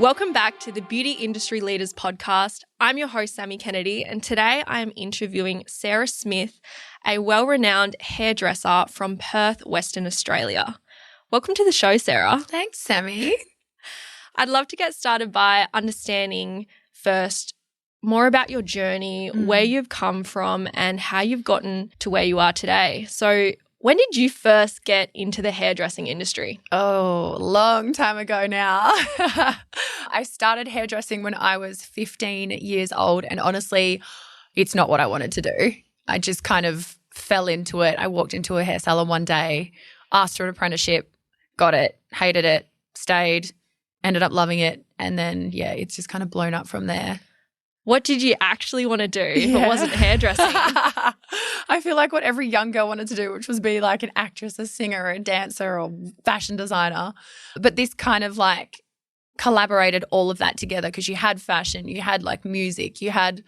Welcome back to the Beauty Industry Leaders podcast. I'm your host, Sammy Kennedy, and today I am interviewing Sarah Smith, a well-renowned hairdresser from Perth, Western Australia. Welcome to the show, Sarah. Thanks, Sammy. I'd love to get started by understanding first more about your journey, where you've come from, and how you've gotten to where you are today. So when did you first get into the hairdressing industry? Oh, long time ago now. I started hairdressing when I was 15 years old, and honestly, it's not what I wanted to do. I just kind of fell into it. I walked into a hair salon one day, asked for an apprenticeship, got it, hated it, stayed, ended up loving it, and then, it's just kind of blown up from there. What did you actually want to do if it wasn't hairdressing? I feel like what every young girl wanted to do, which was be like an actress, a singer, a dancer, or fashion designer. But this kind of like collaborated all of that together because you had fashion, you had like music, you had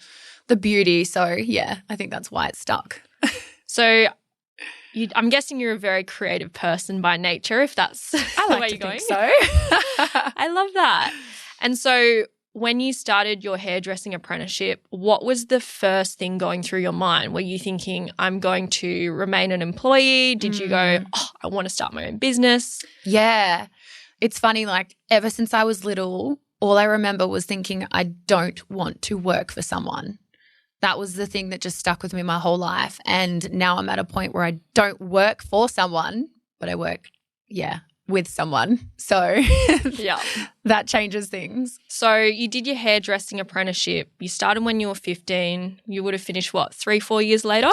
the beauty. So, I think that's why it stuck. So I'm guessing you're a very creative person by nature, if that's the way you're going. So. I love that. And so when you started your hairdressing apprenticeship, what was the first thing going through your mind? Were you thinking, I'm going to remain an employee? Did you go, I want to start my own business? Yeah. It's funny, like ever since I was little, all I remember was thinking, I don't want to work for someone. That was the thing that just stuck with me my whole life. And now I'm at a point where I don't work for someone, but I work, with someone. So that changes things. So you did your hairdressing apprenticeship. You started when you were 15. You would have finished, 3-4 years later?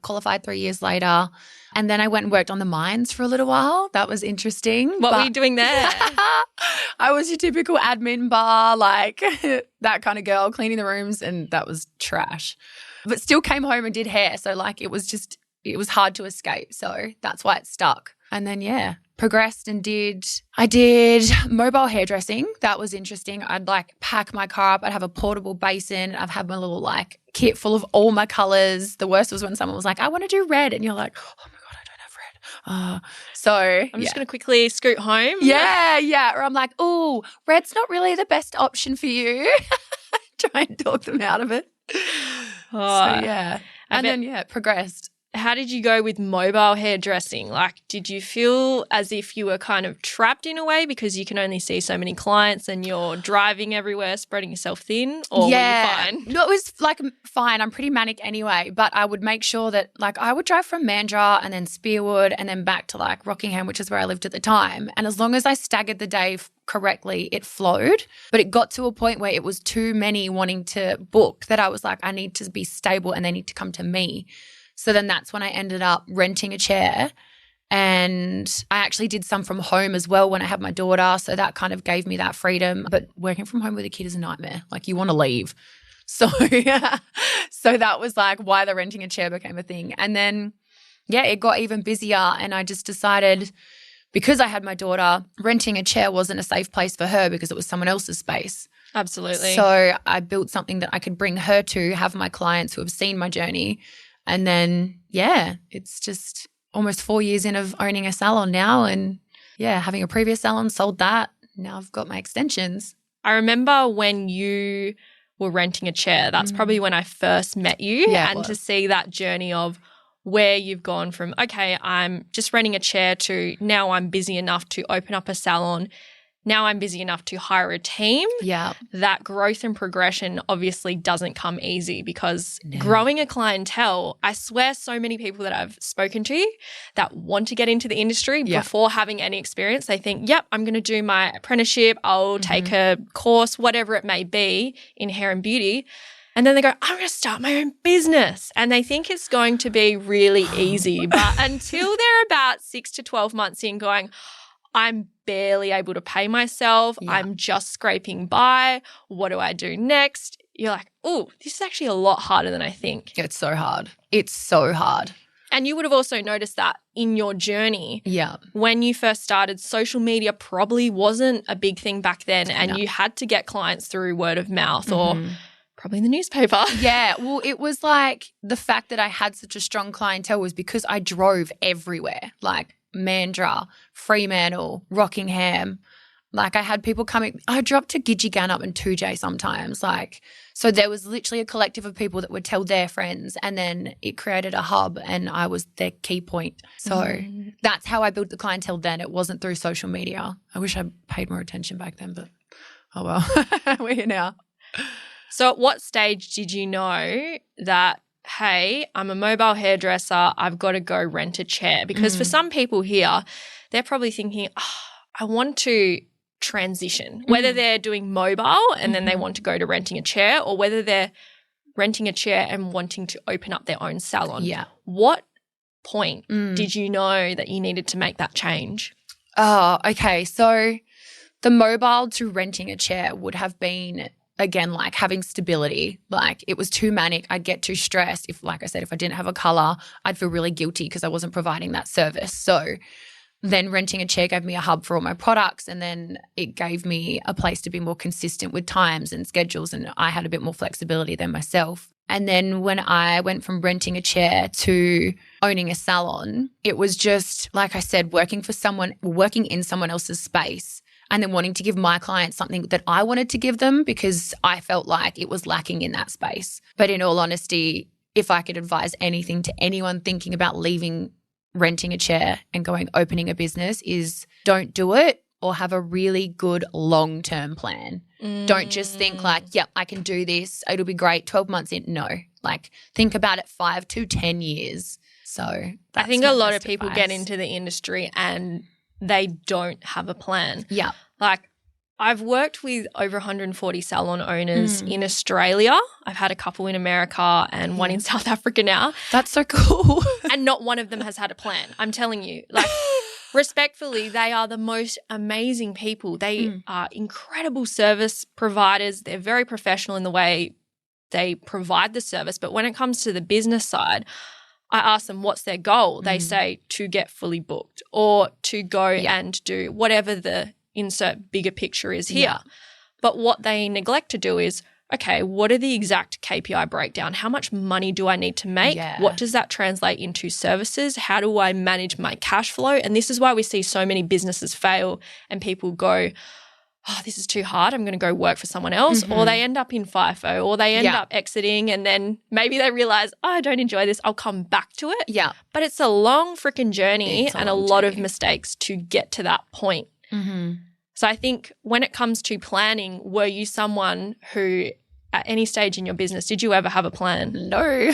Qualified 3 years later. And then I went and worked on the mines for a little while. That was interesting. What were you doing there? I was your typical admin bar, like that kind of girl, cleaning the rooms, and that was trash. But still came home and did hair. So like it was hard to escape. So that's why it stuck. And then, progressed and I did mobile hairdressing. That was interesting. I'd like pack my car up. I'd have a portable basin. I'd have my little like kit full of all my colors. The worst was when someone was like, I want to do red. And you're like, oh my God, I don't have red. So I'm just going to quickly scoot home. Yeah. Or I'm like, oh, red's not really the best option for you. Try and talk them out of it. It progressed. How did you go with mobile hairdressing? Like, did you feel as if you were kind of trapped in a way because you can only see so many clients and you're driving everywhere, spreading yourself thin, or were you fine? No, it was like fine. I'm pretty manic anyway, but I would make sure that like I would drive from Mandurah and then Spearwood and then back to like Rockingham, which is where I lived at the time. And as long as I staggered the day correctly, it flowed. But it got to a point where it was too many wanting to book that I was like, I need to be stable and they need to come to me. So then that's when I ended up renting a chair, and I actually did some from home as well when I had my daughter. So that kind of gave me that freedom. But working from home with a kid is a nightmare. Like you want to leave. So so that was like why the renting a chair became a thing. And then, it got even busier, and I just decided because I had my daughter, renting a chair wasn't a safe place for her because it was someone else's space. Absolutely. So I built something that I could bring her to, have my clients who have seen my journey. And then, it's just almost 4 years in of owning a salon now and, having a previous salon, sold that. Now I've got my extensions. I remember when you were renting a chair, that's probably when I first met you, and to see that journey of where you've gone from, okay, I'm just renting a chair to now I'm busy enough to open up a salon. Now I'm busy enough to hire a team. Yeah. That growth and progression obviously doesn't come easy because growing a clientele, I swear so many people that I've spoken to that want to get into the industry before having any experience, they think, I'm going to do my apprenticeship, I'll take a course, whatever it may be in hair and beauty. And then they go, I'm going to start my own business. And they think it's going to be really easy. But until they're about 6 to 12 months in going, I'm barely able to pay myself. I'm just scraping by. What do I do next? You're like, oh, this is actually a lot harder than I think. It's so hard. It's so hard. And you would have also noticed that in your journey. Yeah. When you first started, social media probably wasn't a big thing back then, and you had to get clients through word of mouth or probably in the newspaper. Yeah. Well, it was like the fact that I had such a strong clientele was because I drove everywhere, like Mandurah, Fremantle, Rockingham. Like I had people coming, I dropped to Gidgee Gannup and 2J sometimes. Like, so there was literally a collective of people that would tell their friends, and then it created a hub and I was their key point. So that's how I built the clientele then. It wasn't through social media. I wish I paid more attention back then, but oh well, we're here now. So at what stage did you know that, hey, I'm a mobile hairdresser, I've got to go rent a chair? Because for some people here, they're probably thinking, I want to transition, whether they're doing mobile and then they want to go to renting a chair, or whether they're renting a chair and wanting to open up their own salon. Yeah. What point did you know that you needed to make that change? Oh, okay. So the mobile to renting a chair would have been, again, like having stability. Like it was too manic. I'd get too stressed. If, like I said, if I didn't have a color, I'd feel really guilty because I wasn't providing that service. So then renting a chair gave me a hub for all my products, and then it gave me a place to be more consistent with times and schedules, and I had a bit more flexibility than myself. And then when I went from renting a chair to owning a salon, it was just, like I said, working in someone else's space, and then wanting to give my clients something that I wanted to give them because I felt like it was lacking in that space. But in all honesty, if I could advise anything to anyone thinking about leaving renting a chair and opening a business, is don't do it, or have a really good long-term plan. Don't just think like, yep, I can do this, it'll be great 12 months in. No, like think about it 5 to 10 years. So I think a lot of people get into the industry and they don't have a plan. Yeah. Like I've worked with over 140 salon owners in Australia. I've had a couple in America and one in South Africa now. That's so cool. And not one of them has had a plan. I'm telling you, like respectfully, they are the most amazing people. They are incredible service providers. They're very professional in the way they provide the service. But when it comes to the business side, I ask them what's their goal. They say to get fully booked or to go and do whatever the insert bigger picture is here. Yeah. But what they neglect to do is, okay, what are the exact KPI breakdown? How much money do I need to make? Yeah. What does that translate into services? How do I manage my cash flow? And this is why we see so many businesses fail and people go, oh, this is too hard, I'm going to go work for someone else. Or they end up in FIFO, or they end up exiting, and then maybe they realize, oh, I don't enjoy this, I'll come back to it. Yeah. But it's a long freaking journey and a lot of mistakes to get to that point. So I think when it comes to planning, were you someone who at any stage in your business, did you ever have a plan? No,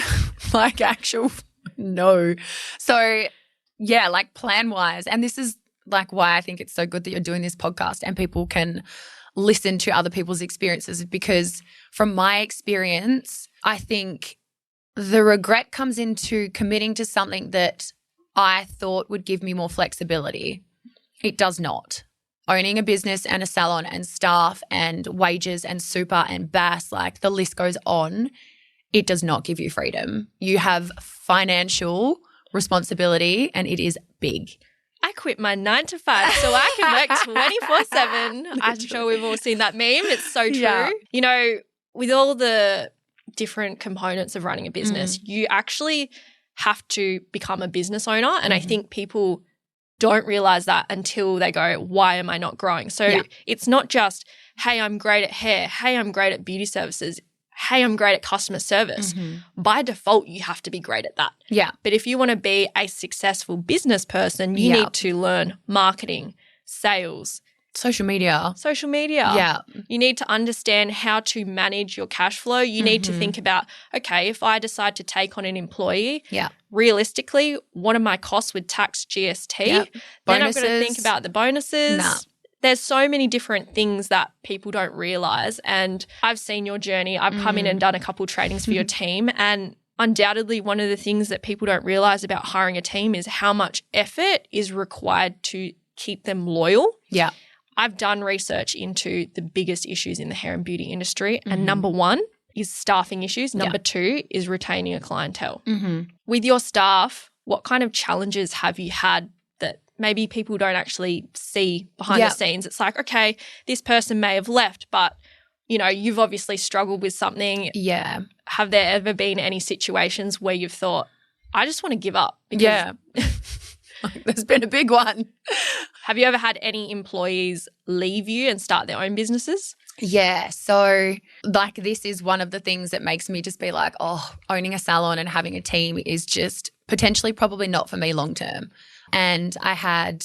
no. So yeah, like plan-wise, and this is like why I think it's so good that you're doing this podcast and people can listen to other people's experiences, because from my experience, I think the regret comes into committing to something that I thought would give me more flexibility. It does not. Owning a business and a salon and staff and wages and super and BAS, like the list goes on, it does not give you freedom. You have financial responsibility and it is big. I quit my 9 to 5 so I can work 24/7. I'm sure we've all seen that meme. It's so true. Yeah. You know, with all the different components of running a business, you actually have to become a business owner. And I think people don't realize that until they go, why am I not growing? So it's not just, hey, I'm great at hair. Hey, I'm great at beauty services. Hey, I'm great at customer service. By default, you have to be great at that. Yeah. But if you want to be a successful business person, you need to learn marketing, sales, social media. Yeah. You need to understand how to manage your cash flow. You need to think about, okay, if I decide to take on an employee, realistically, what are my costs with tax, GST? Then I've got to think about the bonuses. There's so many different things that people don't realize. And I've seen your journey. I've come in and done a couple trainings for your team. And undoubtedly, one of the things that people don't realize about hiring a team is how much effort is required to keep them loyal. Yeah. I've done research into the biggest issues in the hair and beauty industry. And number 1 is staffing issues. Number 2 is retaining a clientele. With your staff, what kind of challenges have you had that maybe people don't actually see behind the scenes? It's like, okay, this person may have left, but, you know, you've obviously struggled with something. Yeah. Have there ever been any situations where you've thought, I just want to give up? Because There's been a big one. Have you ever had any employees leave you and start their own businesses? Yeah. So like this is one of the things that makes me just be like, oh, owning a salon and having a team is just potentially probably not for me long term. And I had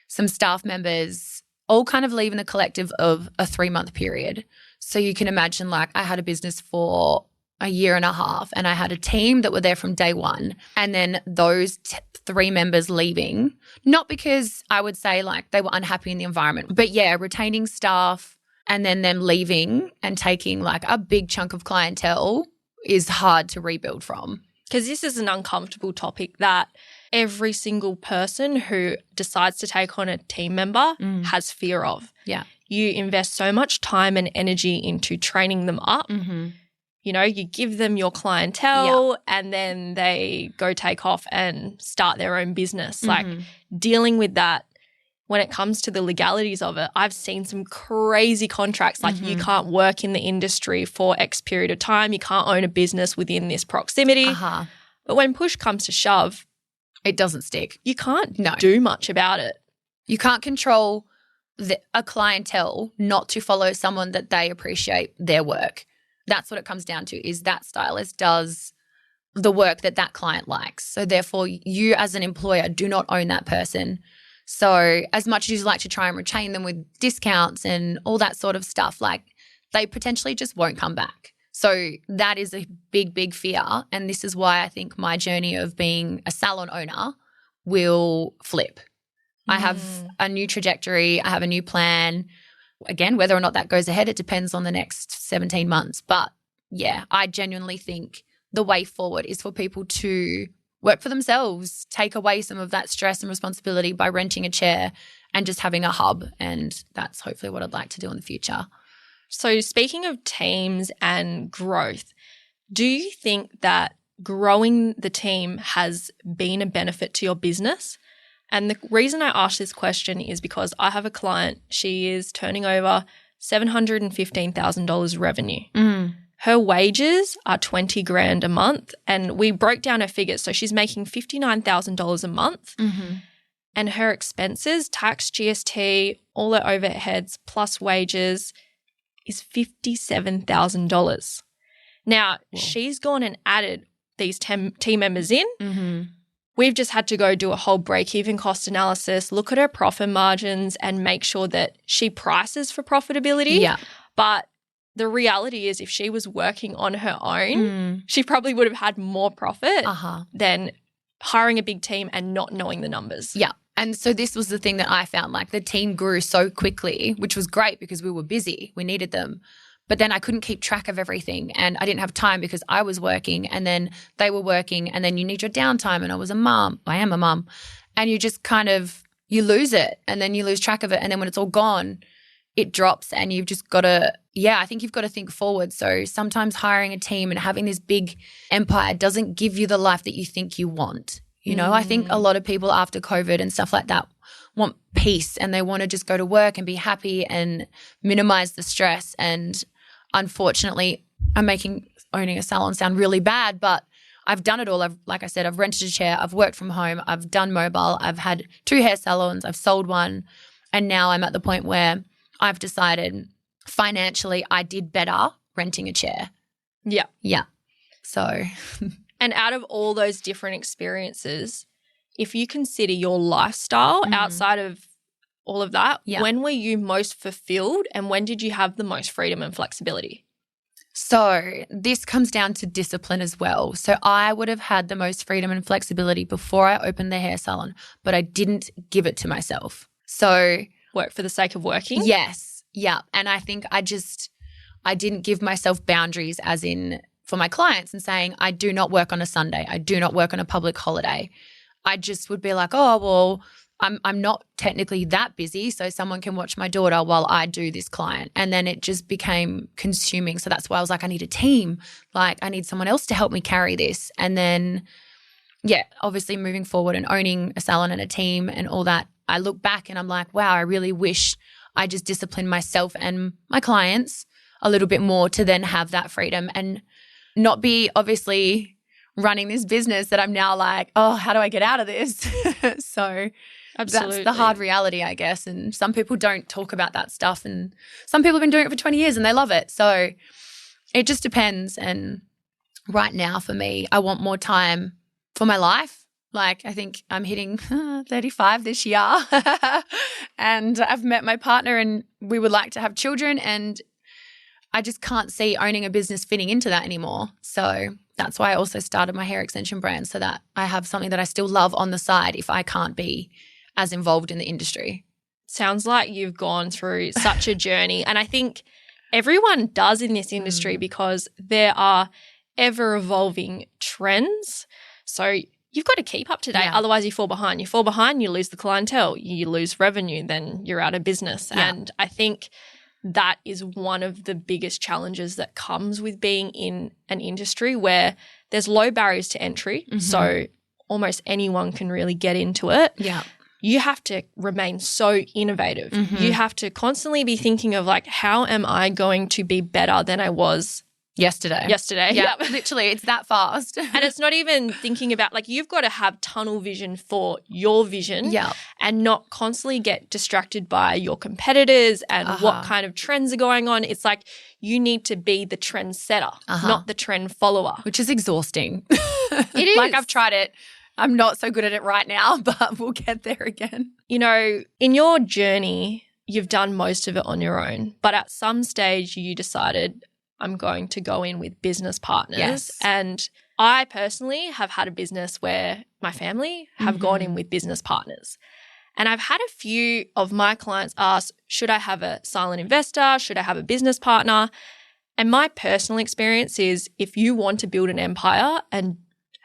some staff members all kind of leave in the collective of a 3-month period. So you can imagine like I had a business for a year and a half and I had a team that were there from day one, and then those 3 members leaving, not because I would say like they were unhappy in the environment, but yeah, retaining staff and then them leaving and taking like a big chunk of clientele is hard to rebuild from. Because this is an uncomfortable topic that every single person who decides to take on a team member has fear of. Yeah. You invest so much time and energy into training them up. Mm-hmm. You know, you give them your clientele and then they go take off and start their own business. Like dealing with that when it comes to the legalities of it, I've seen some crazy contracts like you can't work in the industry for X period of time. You can't own a business within this proximity. But when push comes to shove, it doesn't stick. You can't do much about it. You can't control a clientele not to follow someone that they appreciate their work. That's what it comes down to, is that stylist does the work that that client likes. So therefore, you as an employer do not own that person. So as much as you like to try and retain them with discounts and all that sort of stuff, like they potentially just won't come back. So that is a big, big fear. And this is why I think my journey of being a salon owner will flip. I have a new trajectory. I have a new plan. Again, whether or not that goes ahead, it depends on the next 17 months. But yeah, I genuinely think the way forward is for people to work for themselves, take away some of that stress and responsibility by renting a chair and just having a hub. And that's hopefully what I'd like to do in the future. So speaking of teams and growth, do you think that growing the team has been a benefit to your business? And the reason I ask this question is because I have a client, she is turning over $715,000 revenue. Her wages are $20,000 a month, and we broke down her figures. So she's making $59,000 a month, and her expenses, tax, GST, all her overheads plus wages is $57,000. Now, she's gone and added these team members in. We've just had to go do a whole break-even cost analysis, look at her profit margins and make sure that she prices for profitability. Yeah. But the reality is if she was working on her own, she probably would have had more profit than hiring a big team and not knowing the numbers. Yeah. And so this was the thing that I found, like the team grew so quickly, which was great because we were busy. We needed them. But then I couldn't keep track of everything and I didn't have time because I was working and then they were working and then you need your downtime, and I was a mom. I am a mom. And you just kind of, you lose it and then you lose track of it. And then when it's all gone, it drops and you've just got to, I think you've got to think forward. So sometimes hiring a team and having this big empire doesn't give you the life that you think you want. You know, I think a lot of people after COVID and stuff like that want peace and they want to just go to work and be happy and minimize the stress. And unfortunately, I'm making owning a salon sound really bad, but I've done it all. Like I said, I've rented a chair, I've worked from home, I've done mobile, I've had 2 hair salons, I've sold one, and now I'm at the point where I've decided financially I did better renting a chair. Yeah. Yeah. So. And out of all those different experiences, if you consider your lifestyle outside of all of that, when were you most fulfilled and when did you have the most freedom and flexibility? So this comes down to discipline as well. So I would have had the most freedom and flexibility before I opened the hair salon, but I didn't give it to myself. So work for the sake of working? Yes. Yeah. And I think I didn't give myself boundaries as in for my clients and saying, I do not work on a Sunday. I do not work on a public holiday. I just would be like, oh, well, I'm not technically that busy, so someone can watch my daughter while I do this client. And then it just became consuming. So that's why I was like, I need a team. Like I need someone else to help me carry this. And then, obviously moving forward and owning a salon and a team and all that, I look back and I'm like, wow, I really wish I just disciplined myself and my clients a little bit more to then have that freedom and not be obviously running this business that I'm now like, oh, how do I get out of this? So Absolutely. That's the hard reality, I guess. And some people don't talk about that stuff, and some people have been doing it for 20 years and they love it. So it just depends. And right now for me, I want more time for my life. Like, I think I'm hitting 35 this year and I've met my partner and we would like to have children, and I just can't see owning a business fitting into that anymore. So that's why I also started my hair extension brand, so that I have something that I still love on the side if I can't be as involved in the industry. Sounds like you've gone through such a journey. And I think everyone does in this industry because there are ever evolving trends. So you've got to keep up to date. Yeah. Otherwise you fall behind. You fall behind, you lose the clientele, you lose revenue, then you're out of business. Yeah. And I think that is one of the biggest challenges that comes with being in an industry where there's low barriers to entry. So almost anyone can really get into it. Yeah. You have to remain so innovative. You have to constantly be thinking of like, how am I going to be better than I was yesterday? Yeah, literally, it's that fast. And it's not even thinking about, like, you've got to have tunnel vision for your vision and not constantly get distracted by your competitors and what kind of trends are going on. It's like you need to be the trend setter, not the trend follower. Which is exhausting. It is. Like, I've tried it. I'm not so good at it right now, but we'll get there again. You know, in your journey, you've done most of it on your own, but at some stage you decided, I'm going to go in with business partners. Yes. And I personally have had a business where my family have gone in with business partners. And I've had a few of my clients ask, should I have a silent investor? Should I have a business partner? And my personal experience is, if you want to build an empire and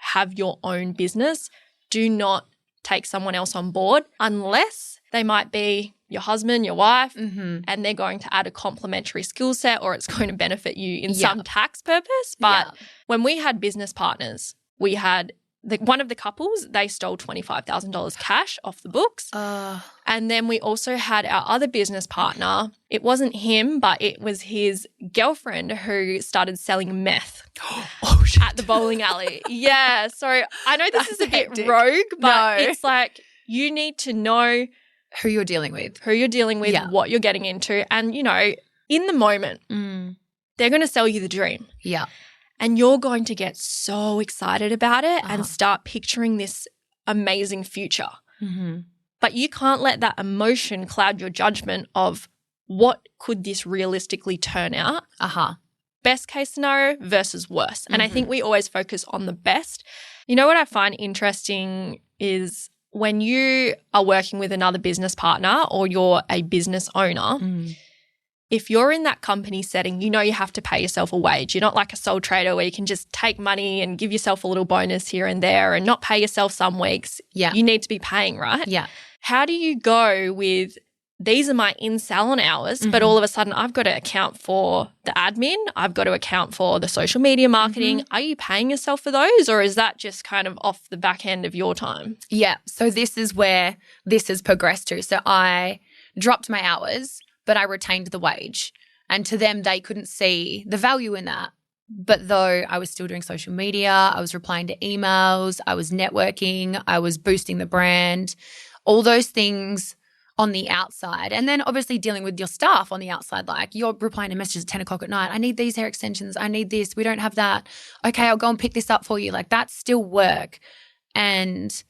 have your own business, do not take someone else on board unless they might be your husband, your wife, and they're going to add a complementary skill set, or it's going to benefit you in some tax purpose. But when we had business partners, we had one of the couples, they stole $25,000 cash off the books. And then we also had our other business partner. It wasn't him, but it was his girlfriend who started selling meth at the bowling alley. Yeah. So I know this is a bit rogue, but it's like, you need to know who you're dealing with, what you're getting into. And, you know, in the moment, they're going to sell you the dream. Yeah. And you're going to get so excited about it and start picturing this amazing future. But you can't let that emotion cloud your judgment of what could this realistically turn out. Best case scenario versus worst. And I think we always focus on the best. You know what I find interesting is when you are working with another business partner or you're a business owner, if you're in that company setting, you know you have to pay yourself a wage. You're not like a sole trader where you can just take money and give yourself a little bonus here and there and not pay yourself some weeks. Yeah. You need to be paying, right? Yeah. How do you go with, these are my in-salon hours, but all of a sudden I've got to account for the admin, I've got to account for the social media marketing. Are you paying yourself for those, or is that just kind of off the back end of your time? Yeah. So this is where this has progressed to. So I dropped my hours, but I retained the wage. And to them, they couldn't see the value in that. But though I was still doing social media, I was replying to emails, I was networking, I was boosting the brand, all those things on the outside. And then obviously dealing with your staff on the outside, like you're replying to messages at 10 o'clock at night. I need these hair extensions. I need this. We don't have that. Okay, I'll go and pick this up for you. Like, that's still work. And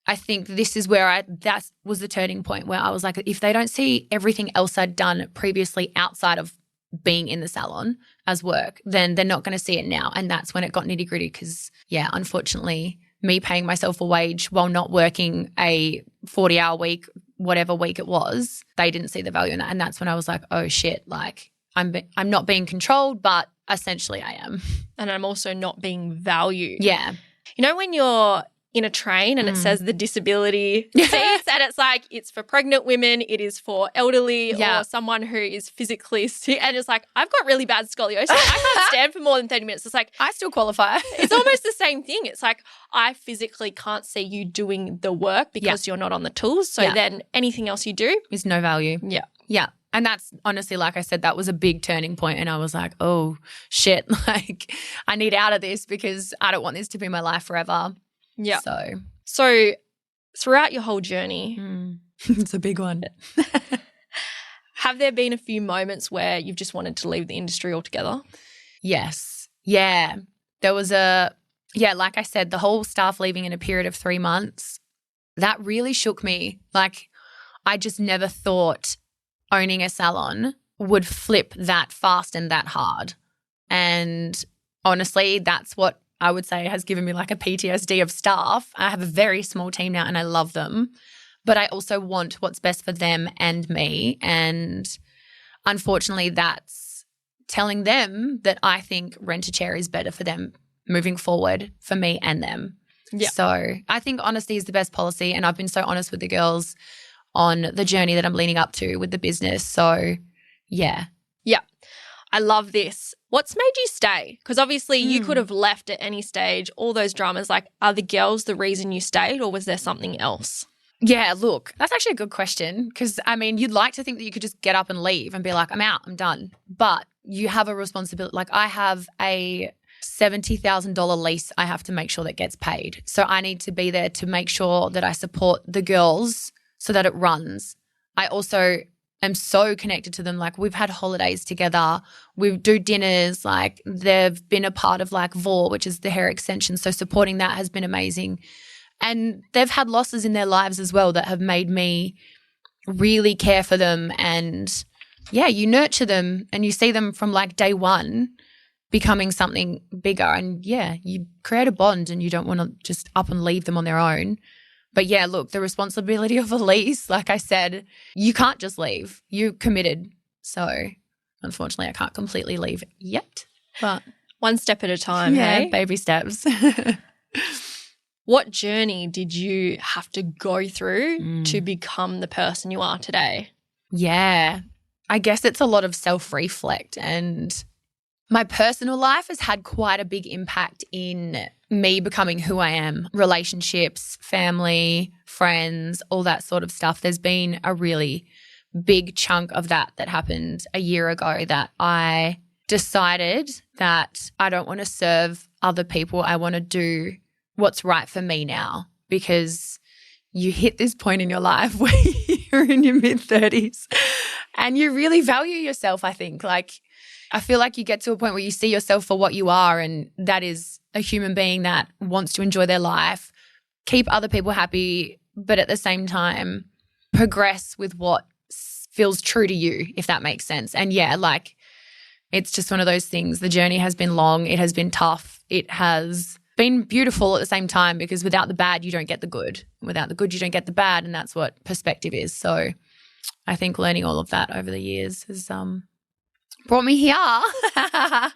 I think this is where that was the turning point where I was like, if they don't see everything else I'd done previously outside of being in the salon as work, then they're not going to see it now. And that's when it got nitty gritty because, yeah, unfortunately, me paying myself a wage while not working a 40-hour week, whatever week it was, they didn't see the value in that. And that's when I was like, oh shit, like I'm not being controlled, but essentially I am. And I'm also not being valued. Yeah. You know, when you're in a train and it says the disability seats and it's like, it's for pregnant women, it is for elderly or someone who is physically sick, and it's like, I've got really bad scoliosis. I can't stand for more than 30 minutes. It's like, I still qualify. It's almost the same thing. It's like, I physically can't see you doing the work because you're not on the tools. So then anything else you do is no value. Yeah. Yeah. And that's honestly, like I said, that was a big turning point. And I was like, oh shit, like I need out of this because I don't want this to be my life forever. Yeah. So throughout your whole journey, it's a big one. have there been a few moments where you've just wanted to leave the industry altogether? Yes. Yeah. There was like I said, the whole staff leaving in a period of 3 months, that really shook me. Like, I just never thought owning a salon would flip that fast and that hard. And honestly, that's what I would say has given me like a PTSD of staff. I have a very small team now and I love them, but I also want what's best for them and me. And unfortunately, that's telling them that I think Rent-A-Chair is better for them moving forward, for me and them. Yeah. So I think honesty is the best policy, and I've been so honest with the girls on the journey that I'm leading up to with the business. So yeah. Yeah. I love this. What's made you stay? Because obviously you could have left at any stage, all those dramas. Like, are the girls the reason you stayed, or was there something else? Yeah, look, that's actually a good question, because, I mean, you'd like to think that you could just get up and leave and be like, I'm out, I'm done. But you have a responsibility. Like, I have a $70,000 lease I have to make sure that gets paid. So I need to be there to make sure that I support the girls so that it runs. I also am so connected to them. Like, we've had holidays together. We do dinners. Like, they've been a part of like VOR, which is the hair extension. So supporting that has been amazing. And they've had losses in their lives as well that have made me really care for them. And yeah, you nurture them and you see them from like day one becoming something bigger. And yeah, you create a bond and you don't want to just up and leave them on their own. But yeah, look, the responsibility of a lease, like I said, you can't just leave. You're committed. So unfortunately, I can't completely leave yet. But one step at a time, yeah, hey? Baby steps. What journey did you have to go through to become the person you are today? Yeah, I guess it's a lot of self-reflect, and my personal life has had quite a big impact in me becoming who I am. Relationships, family, friends, all that sort of stuff. There's been a really big chunk of that happened a year ago, that I decided that I don't want to serve other people. I want to do what's right for me now, because you hit this point in your life where you're in your mid-30s and you really value yourself, I think. Like, I feel like you get to a point where you see yourself for what you are, and that is a human being that wants to enjoy their life, keep other people happy, but at the same time progress with what feels true to you, if that makes sense. And yeah, like, it's just one of those things. The journey has been long. It has been tough. It has been beautiful at the same time, because without the bad, you don't get the good. Without the good, you don't get the bad, and that's what perspective is. So I think learning all of that over the years has brought me here. I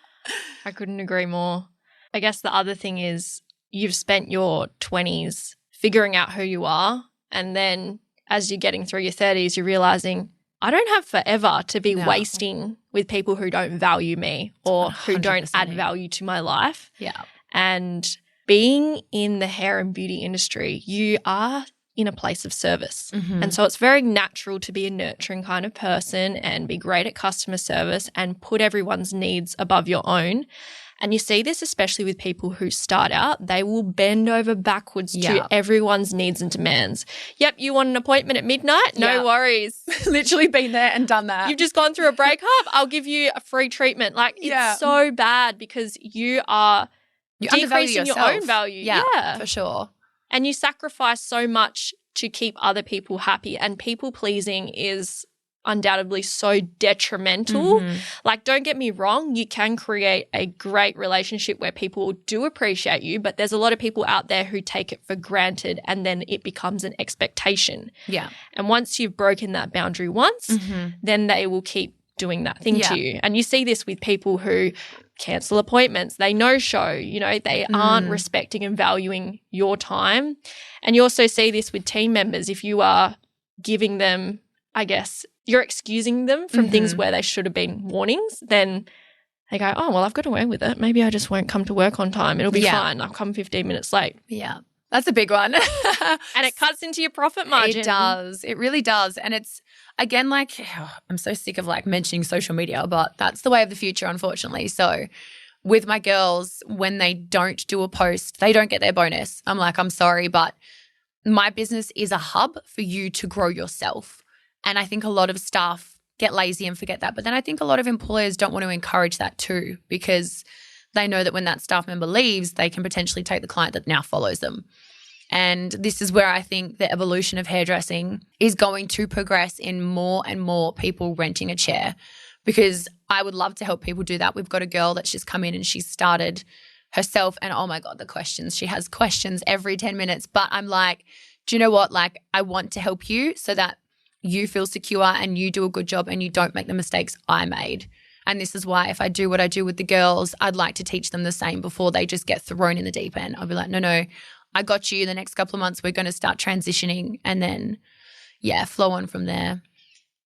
couldn't agree more. I guess the other thing is you've spent your 20s figuring out who you are, and then as you're getting through your 30s, you're realizing I don't have forever to be wasting with people who don't value me or who don't add value to my life. Yeah. And being in the hair and beauty industry, you are in a place of service. And so it's very natural to be a nurturing kind of person and be great at customer service and put everyone's needs above your own. And you see this especially with people who start out. They will bend over backwards to everyone's needs and demands. Yep, you want an appointment at midnight? No worries. Literally been there and done that. You've just gone through a breakup? I'll give you a free treatment. Like, it's so bad because you are decreasing your own value. Yeah, for sure. And you sacrifice so much to keep other people happy, and people pleasing is undoubtedly so detrimental. Like, don't get me wrong, you can create a great relationship where people do appreciate you, but there's a lot of people out there who take it for granted and then it becomes an expectation. Yeah. And once you've broken that boundary once, then they will keep doing that thing to you. And you see this with people who cancel appointments, they no-show, they aren't respecting and valuing your time. And you also see this with team members. If you are giving them, I guess, you're excusing them from things where they should have been warnings, then they go, oh, well, I've got away with it. Maybe I just won't come to work on time. It'll be fine. I'll come 15 minutes late. Yeah. That's a big one. And it cuts into your profit margin. It does. It really does. And it's, again, like, I'm so sick of like mentioning social media, but that's the way of the future, unfortunately. So with my girls, when they don't do a post, they don't get their bonus. I'm like, I'm sorry, but my business is a hub for you to grow yourself. And I think a lot of staff get lazy and forget that. But then I think a lot of employers don't want to encourage that too, because they know that when that staff member leaves, they can potentially take the client that now follows them. And this is where I think the evolution of hairdressing is going to progress in more and more people renting a chair, because I would love to help people do that. We've got a girl that's just come in and she's started herself, and oh my God, the questions. She has questions every 10 minutes. But I'm like, do you know what? Like, I want to help you so that you feel secure and you do a good job and you don't make the mistakes I made. And this is why if I do what I do with the girls, I'd like to teach them the same before they just get thrown in the deep end. I'll be like, no, I got you. The next couple of months we're going to start transitioning, and then, flow on from there.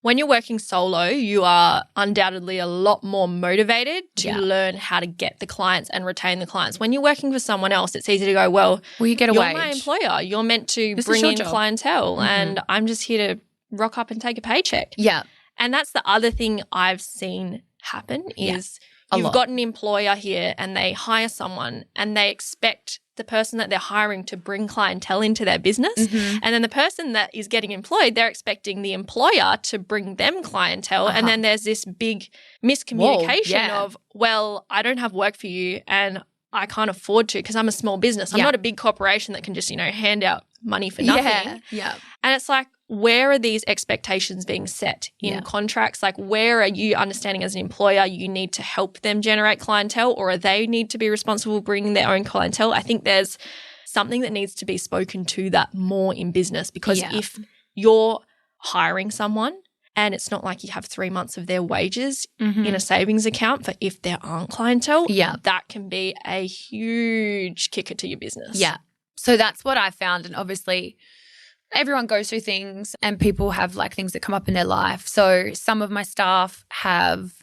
When you're working solo, you are undoubtedly a lot more motivated to learn how to get the clients and retain the clients. When you're working for someone else, it's easy to go, well, you get a you're wage. My employer. You're meant to bring in clientele, and I'm just here to rock up and take a paycheck. Yeah. And that's the other thing I've seen happen is you've got an employer here and they hire someone and they expect the person that they're hiring to bring clientele into their business. And then the person that is getting employed, they're expecting the employer to bring them clientele. And then there's this big miscommunication of, well, I don't have work for you and I can't afford to because I'm a small business. I'm not a big corporation that can just, hand out money for nothing. Yeah. And it's like, where are these expectations being set in contracts? Like, where are you understanding as an employer you need to help them generate clientele, or they need to be responsible for bringing their own clientele? I think there's something that needs to be spoken to that more in business, because if you're hiring someone and it's not like you have 3 months of their wages in a savings account for if there aren't clientele, that can be a huge kicker to your business. Yeah. So that's what I found. And obviously everyone goes through things and people have like things that come up in their life. So some of my staff have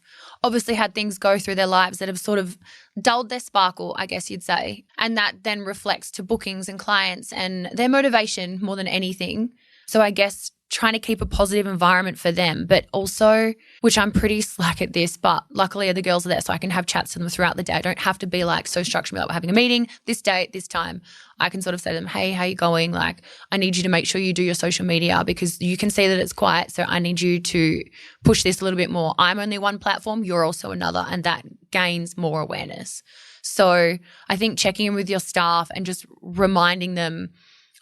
obviously had things go through their lives that have sort of dulled their sparkle, I guess you'd say. And that then reflects to bookings and clients and their motivation more than anything. So I guess trying to keep a positive environment for them, but also, which I'm pretty slack at this, but luckily the girls are there so I can have chats with them throughout the day. I don't have to be like so structured, like we're having a meeting this date, this time. I can sort of say to them, hey, how you going? Like, I need you to make sure you do your social media because you can see that it's quiet. So I need you to push this a little bit more. I'm only one platform, you're also another, and that gains more awareness. So I think checking in with your staff and just reminding them,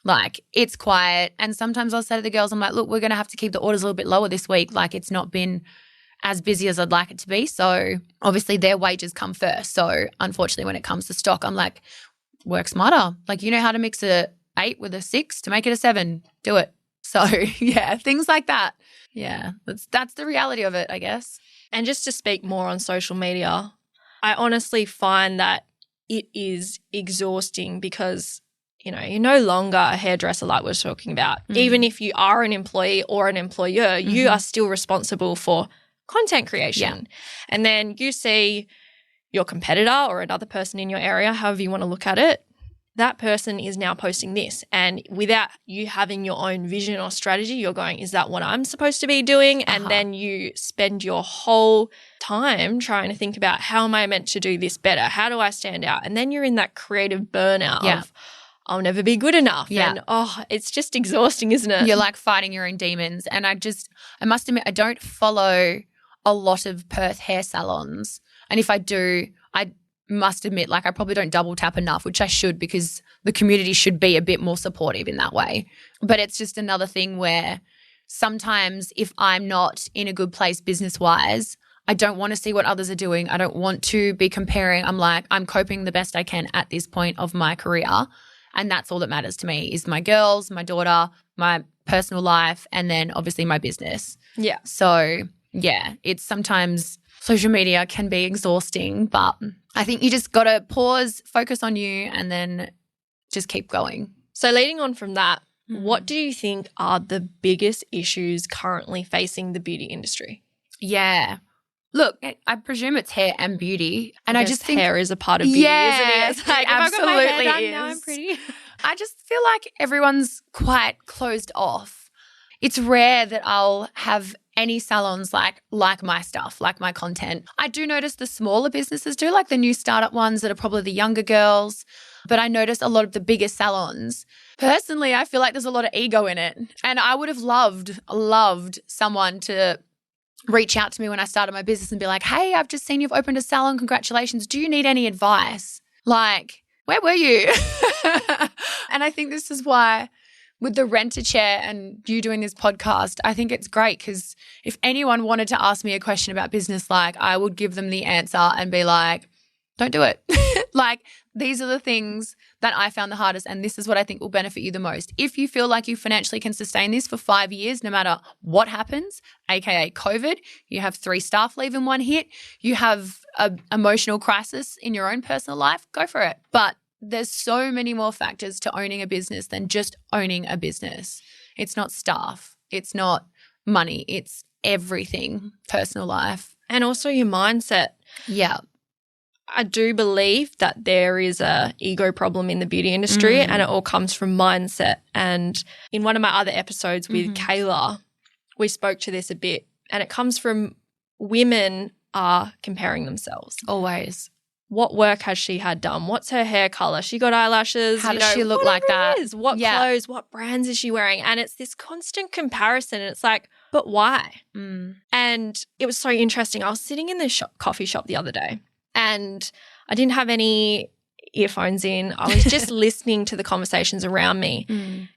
like, it's quiet. And sometimes I'll say to the girls, I'm like, look, we're going to have to keep the orders a little bit lower this week. Like, it's not been as busy as I'd like it to be. So obviously their wages come first. So unfortunately when it comes to stock, I'm like, work smarter. Like, you know how to mix a 8 with a 6 to make it a 7. Do it. So things like that. Yeah, that's the reality of it, I guess. And just to speak more on social media, I honestly find that it is exhausting because you're no longer a hairdresser like we were talking about. Even if you are an employee or an employer, you are still responsible for content creation. And then you see your competitor or another person in your area, however you want to look at it, that person is now posting this. And without you having your own vision or strategy, you're going, is that what I'm supposed to be doing? And then you spend your whole time trying to think about, how am I meant to do this better? How do I stand out? And then you're in that creative burnout of, I'll never be good enough. Yeah. And it's just exhausting, isn't it? You're like fighting your own demons. And I must admit, I don't follow a lot of Perth hair salons. And if I do, I must admit, like, I probably don't double tap enough, which I should, because the community should be a bit more supportive in that way. But it's just another thing where sometimes if I'm not in a good place business-wise, I don't want to see what others are doing. I don't want to be comparing. I'm like, I'm coping the best I can at this point of my career. And that's all that matters to me is my girls, my daughter, my personal life, and then obviously my business. Yeah. So, it's sometimes social media can be exhausting, but I think you just got to pause, focus on you, and then just keep going. So leading on from that, what do you think are the biggest issues currently facing the beauty industry? Yeah. Look, I presume it's hair and beauty. And I just think hair is a part of beauty, isn't it? It's like, it absolutely if I got my hair done, is. now I'm pretty. I just feel like everyone's quite closed off. It's rare that I'll have any salons like my stuff, like my content. I do notice the smaller businesses do, like the new startup ones that are probably the younger girls. But I notice a lot of the bigger salons. Personally, I feel like there's a lot of ego in it. And I would have loved someone to reach out to me when I started my business and be like, hey, I've just seen you've opened a salon. Congratulations. Do you need any advice? Like, where were you? And I think this is why with the Rent-A-Chair and you doing this podcast, I think it's great because if anyone wanted to ask me a question about business, like I would give them the answer and be like, don't do it. Like these are the things that I found the hardest and this is what I think will benefit you the most. If you feel like you financially can sustain this for 5 years, no matter what happens, aka COVID, you have 3 staff leave in one hit, you have an emotional crisis in your own personal life, go for it. But there's so many more factors to owning a business than just owning a business. It's not staff. It's not money. It's everything, personal life. And also your mindset. Yeah. I do believe that there is a ego problem in the beauty industry and it all comes from mindset. And in one of my other episodes with Kayla, we spoke to this a bit and it comes from women are comparing themselves. Always. What work has she had done? What's her hair color? She got eyelashes. How does she look like that? What clothes, what brands is she wearing? And it's this constant comparison. And it's like, but why? And it was so interesting. I was sitting in the coffee shop the other day and I didn't have any earphones in. I was just listening to the conversations around me.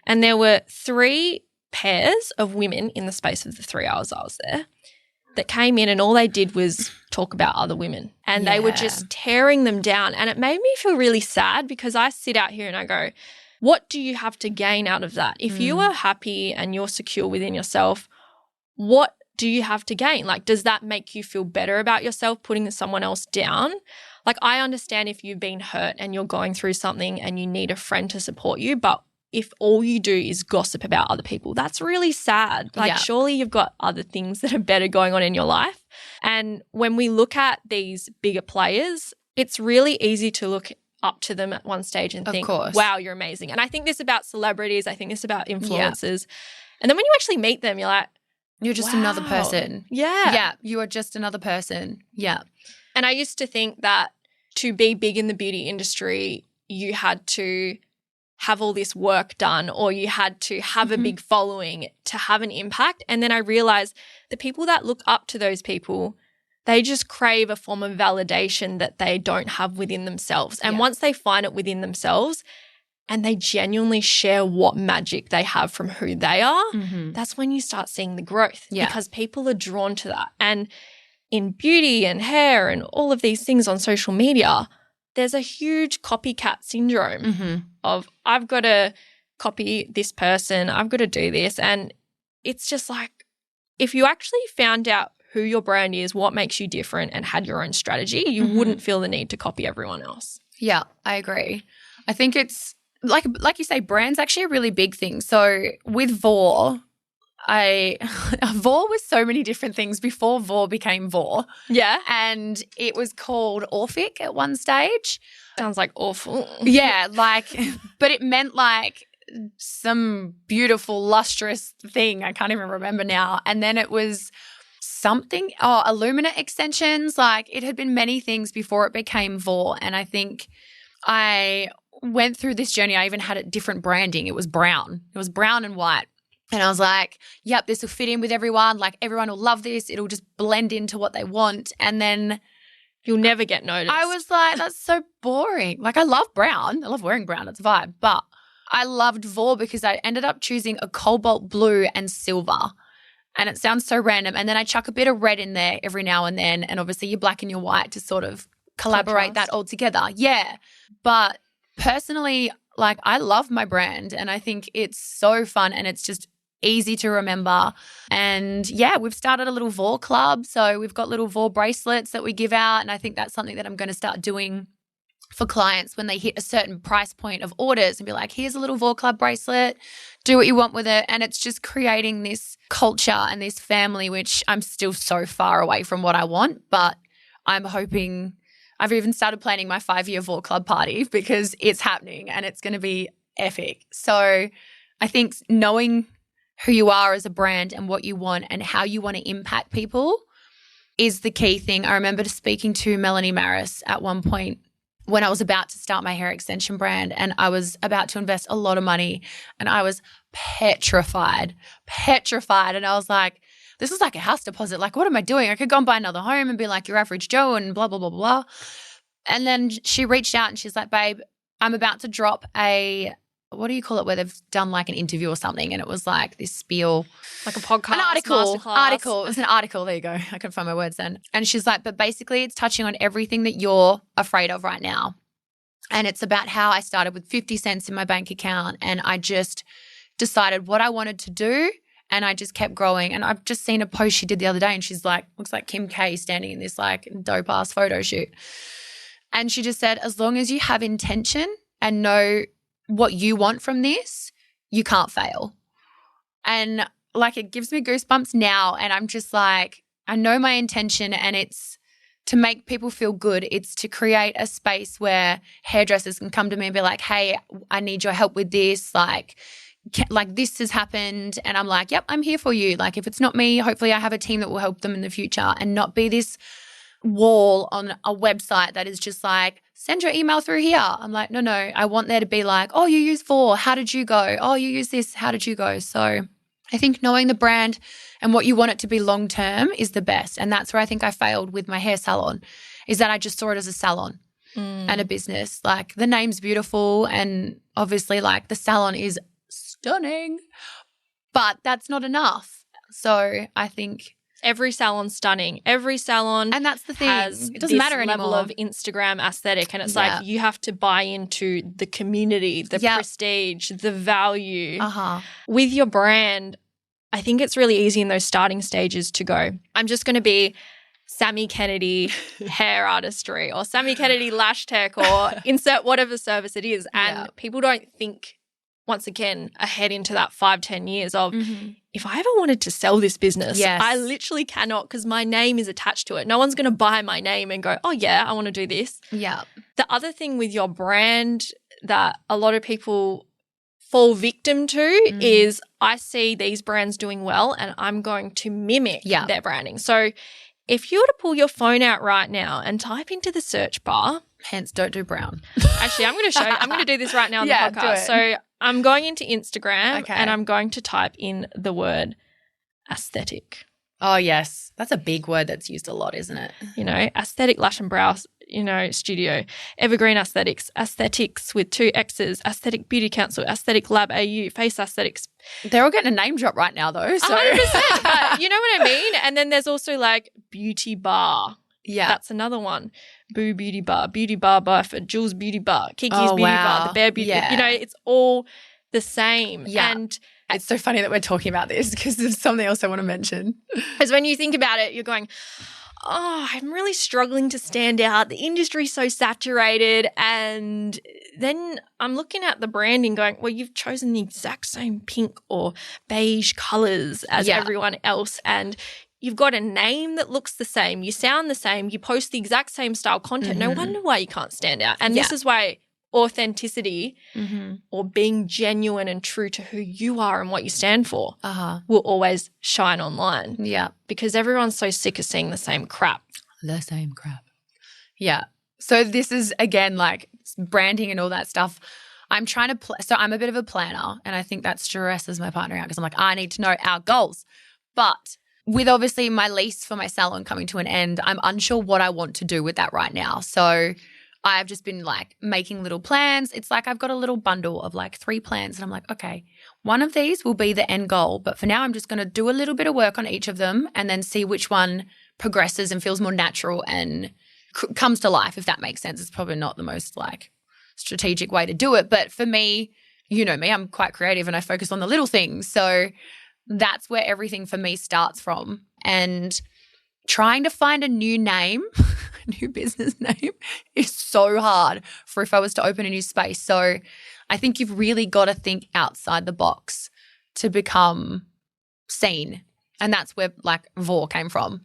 And there were 3 pairs of women in the space of the 3 hours I was there that came in and all they did was talk about other women and they were just tearing them down. And it made me feel really sad because I sit out here and I go, what do you have to gain out of that? If you are happy and you're secure within yourself, what do you have to gain? Like, does that make you feel better about yourself putting someone else down? Like, I understand if you've been hurt and you're going through something and you need a friend to support you, but if all you do is gossip about other people, that's really sad. Like, surely you've got other things that are better going on in your life. And when we look at these bigger players, it's really easy to look up to them at one stage and think, wow, you're amazing. And I think this about celebrities. I think this about influencers. And then when you actually meet them, you're like, you're just another person. Yeah. Yeah, you are just another person. Yeah. And I used to think that to be big in the beauty industry, you had to have all this work done or you had to have a big following to have an impact. And then I realized the people that look up to those people, they just crave a form of validation that they don't have within themselves. And once they find it within themselves and they genuinely share what magic they have from who they are, that's when you start seeing the growth because people are drawn to that. And in beauty and hair and all of these things on social media, there's a huge copycat syndrome of I've got to copy this person, I've got to do this. And it's just like if you actually found out who your brand is, what makes you different and had your own strategy, you wouldn't feel the need to copy everyone else. Yeah, I agree. I think it's like you say, brand's actually a really big thing. So with Vor, Vor was so many different things before Vor became Vor. Yeah. And it was called Orphic at one stage. Sounds like awful. Yeah, but it meant like some beautiful, lustrous thing. I can't even remember now. And then it was something, Illumina extensions. Like it had been many things before it became Vor. And I think I went through this journey. I even had it different branding. It was brown. It was brown and white. And I was like, yep, this will fit in with everyone. Like everyone will love this. It'll just blend into what they want. And then you'll never get noticed. I was like, that's so boring. Like I love brown. I love wearing brown. It's a vibe. But I loved Vor because I ended up choosing a cobalt blue and silver. And it sounds so random. And then I chuck a bit of red in there every now and then. And obviously your black and your white to sort of collaborate that all together. Yeah. But personally, like I love my brand and I think it's so fun and it's just easy to remember. And yeah, we've started a little Vor club. So we've got little Vor bracelets that we give out. And I think that's something that I'm going to start doing for clients when they hit a certain price point of orders and be like, here's a little Vor club bracelet, do what you want with it. And it's just creating this culture and this family, which I'm still so far away from what I want, but I'm hoping. I've even started planning my 5-year Vor club party because it's happening and it's going to be epic. So I think knowing who you are as a brand and what you want and how you want to impact people is the key thing. I remember speaking to Melanie Maris at one point when I was about to start my hair extension brand, and I was about to invest a lot of money, and I was petrified. And I was like, this is like a house deposit. Like, what am I doing? I could go and buy another home and be like your average Joe and blah, blah, blah, blah. And then she reached out and she's like, babe, I'm about to drop what do you call it, where they've done like an interview or something, and it was like this spiel. Like a podcast, an article. masterclass. It was an article. There you go. I couldn't find my words then. And she's like, but basically it's touching on everything that you're afraid of right now. And it's about how I started with 50 cents in my bank account, and I just decided what I wanted to do, and I just kept growing. And I've just seen a post she did the other day, and she's like, looks like Kim K standing in this like dope ass photo shoot. And she just said, as long as you have intention and know what you want from this, you can't fail. And like, it gives me goosebumps now. And I'm just like, I know my intention, and it's to make people feel good. It's to create a space where hairdressers can come to me and be like, hey, I need your help with this. Like this has happened. And I'm like, yep, I'm here for you. Like, if it's not me, hopefully I have a team that will help them in the future, and not be this wall on a website that is just like, send your email through here. I'm like, no, I want there to be like, oh, you use Vor, how did you go? Oh, you use this, how did you go? So I think knowing the brand and what you want it to be long term is the best. And that's where I think I failed with my hair salon, is that I just saw it as a salon and a business. Like, the name's beautiful, and obviously like the salon is stunning, but that's not enough. So I think every salon's stunning. Every salon, and that's the thing, has it doesn't matter anymore, level of Instagram aesthetic, and it's like you have to buy into the community, the prestige, the value. With your brand, I think it's really easy in those starting stages to go, I'm just going to be Sammy Kennedy hair artistry, or Sammy Kennedy lash tech, or insert whatever service it is. And people don't think, once again, ahead into that 5-10 years of, if I ever wanted to sell this business, I literally cannot, because my name is attached to it. No one's going to buy my name and go, oh yeah, I want to do this. Yeah. The other thing with your brand that a lot of people fall victim to is, I see these brands doing well and I'm going to mimic their branding. So if you were to pull your phone out right now and type into the search bar, hence don't do brown. Actually, I'm going to show you. I'm going to do this right now on the podcast. So I'm going into Instagram and I'm going to type in the word aesthetic. Oh, yes. That's a big word that's used a lot, isn't it? You know, aesthetic lash and brow, studio, evergreen aesthetics with 2 X's, aesthetic beauty council, aesthetic lab AU, face aesthetics. They're all getting a name drop right now though. So. 100%. But you know what I mean? And then there's also like beauty bar. Yeah. That's another one. Boo Beauty Bar, Beauty Bar Byford, Jules Beauty Bar, Kiki's Beauty Bar, The Bear Beauty. Yeah. It's all the same. Yeah. And it's so funny that we're talking about this, because there's something else I want to mention. Because when you think about it, you're going, oh, I'm really struggling to stand out. The industry's so saturated. And then I'm looking at the branding going, well, you've chosen the exact same pink or beige colours as everyone else, and you've got a name that looks the same. You sound the same. You post the exact same style content. No wonder why you can't stand out. And this is why authenticity or being genuine and true to who you are and what you stand for will always shine online. Yeah. Because everyone's so sick of seeing the same crap. The same crap. Yeah. So this is, again, like branding and all that stuff. I'm trying to so I'm a bit of a planner, and I think that stresses my partner out, because I'm like, I need to know our goals. But with obviously my lease for my salon coming to an end, I'm unsure what I want to do with that right now. So I've just been like making little plans. It's like I've got a little bundle of like 3 plans, and I'm like, okay, one of these will be the end goal. But for now, I'm just going to do a little bit of work on each of them and then see which one progresses and feels more natural and comes to life, if that makes sense. It's probably not the most like strategic way to do it. But for me, you know me, I'm quite creative and I focus on the little things. So that's where everything for me starts from. And trying to find a new name, a new business name, is so hard for if I was to open a new space. So I think you've really got to think outside the box to become seen. And that's where like Vor came from.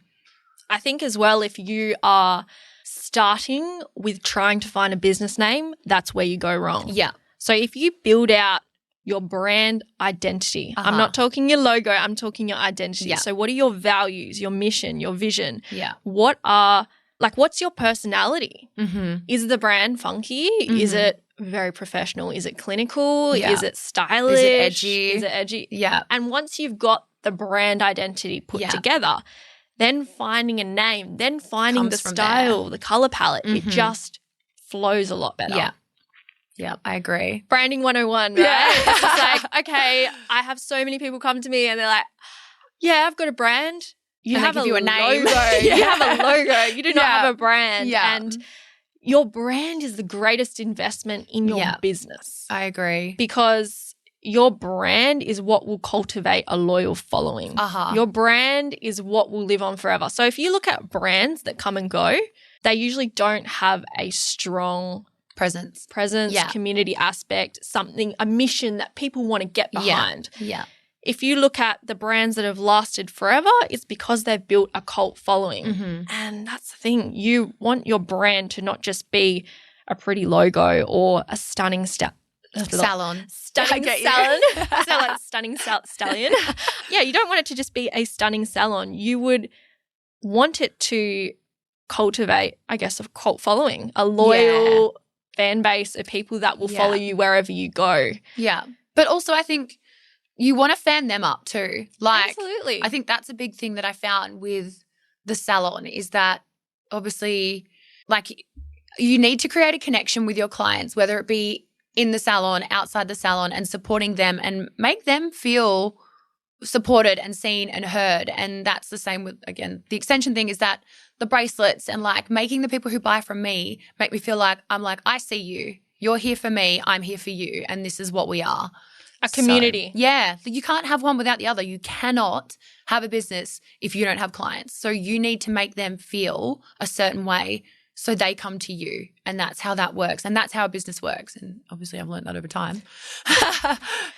I think as well, if you are starting with trying to find a business name, that's where you go wrong. Yeah. So if you build out your brand identity. I'm not talking your logo. I'm talking your identity. So what are your values, your mission, your vision? What's your personality? Is the brand funky? Is it very professional? Is it clinical? Is it stylish? Is it edgy? Yeah. And once you've got the brand identity put together, then finding a name, then finding the style, the color palette, it just flows a lot better. Yeah, I agree. Branding 101, right? It's just like, okay, I have so many people come to me and they're like, yeah, I've got a brand. You have a name. Logo. You have a logo. You do not have a brand. And your brand is the greatest investment in your business. I agree. Because your brand is what will cultivate a loyal following. Your brand is what will live on forever. So if you look at brands that come and go, they usually don't have a strong presence, community aspect, a mission that people want to get behind. Yeah. If you look at the brands that have lasted forever, it's because they've built a cult following. And that's the thing. You want your brand to not just be a pretty logo or a stunning salon. Stunning salon. I sound like stunning stallion. Yeah, you don't want it to just be a stunning salon. You would want it to cultivate, I guess, a cult following, a loyal fan base of people that will follow you wherever you go. Yeah. But also I think you want to fan them up too. Like, absolutely. I think that's a big thing that I found with the salon is that obviously like you need to create a connection with your clients, whether it be in the salon, outside the salon, and supporting them and make them feel supported and seen and heard. And that's the same with, again, the extension thing is that the bracelets and like making the people who buy from me make me feel like I'm like, I see you. You're here for me. I'm here for you. And this is what we are. A community. So, you can't have one without the other. You cannot have a business if you don't have clients. So you need to make them feel a certain way so they come to you. And that's how that works. And that's how a business works. And obviously I've learned that over time.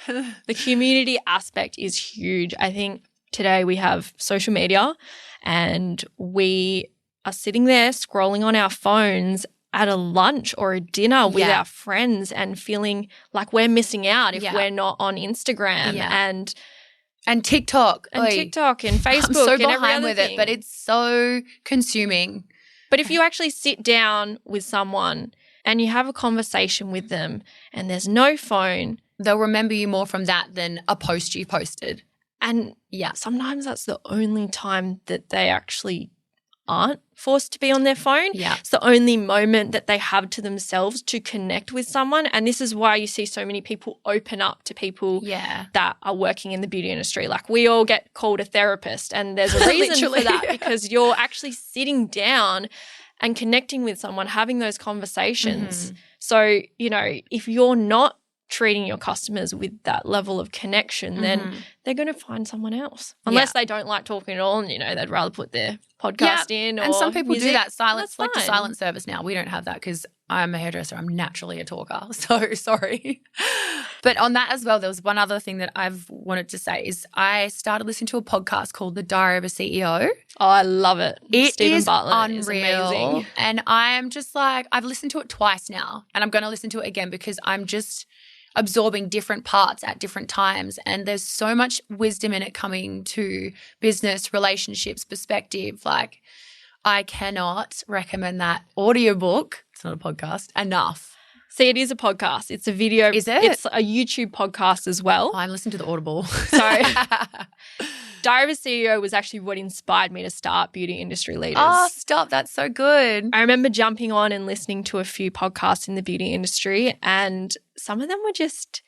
The community aspect is huge. I think today we have social media and we are sitting there scrolling on our phones at a lunch or a dinner with our friends and feeling like we're missing out if we're not on Instagram and TikTok. And TikTok and Facebook. I'm so and every behind other with thing. it, but it's so consuming. But if you actually sit down with someone and you have a conversation with them and there's no phone, they'll remember you more from that than a post you posted. And sometimes that's the only time that they actually aren't forced to be on their phone. Yeah. It's the only moment that they have to themselves to connect with someone. And this is why you see so many people open up to people that are working in the beauty industry. Like we all get called a therapist and there's a reason for that because you're actually sitting down and connecting with someone, having those conversations. So, you know, if you're not treating your customers with that level of connection, then they're going to find someone else. Unless they don't like talking at all and, you know, they'd rather put their podcast in or and some people music. do that silence, That's like the fine. silent service now. We don't have that because I'm a hairdresser. I'm naturally a talker. So sorry. But on that as well, there was one other thing that I've wanted to say is I started listening to a podcast called The Diary of a CEO. Oh, I love it. It Stephen is Bartlett unreal. is amazing. And I am just like, I've listened to it twice now and I'm going to listen to it again because I'm just absorbing different parts at different times. And there's so much wisdom in it coming to business, relationships, perspective. Like I cannot recommend that audiobook. It's not a podcast enough. See, it is a podcast. It's a video. Is it? It's a YouTube podcast as well. I'm listening to the Audible. So Diary of a CEO was actually what inspired me to start Beauty Industry Leaders. Oh, stop. That's so good. I remember jumping on and listening to a few podcasts in the beauty industry and some of them were just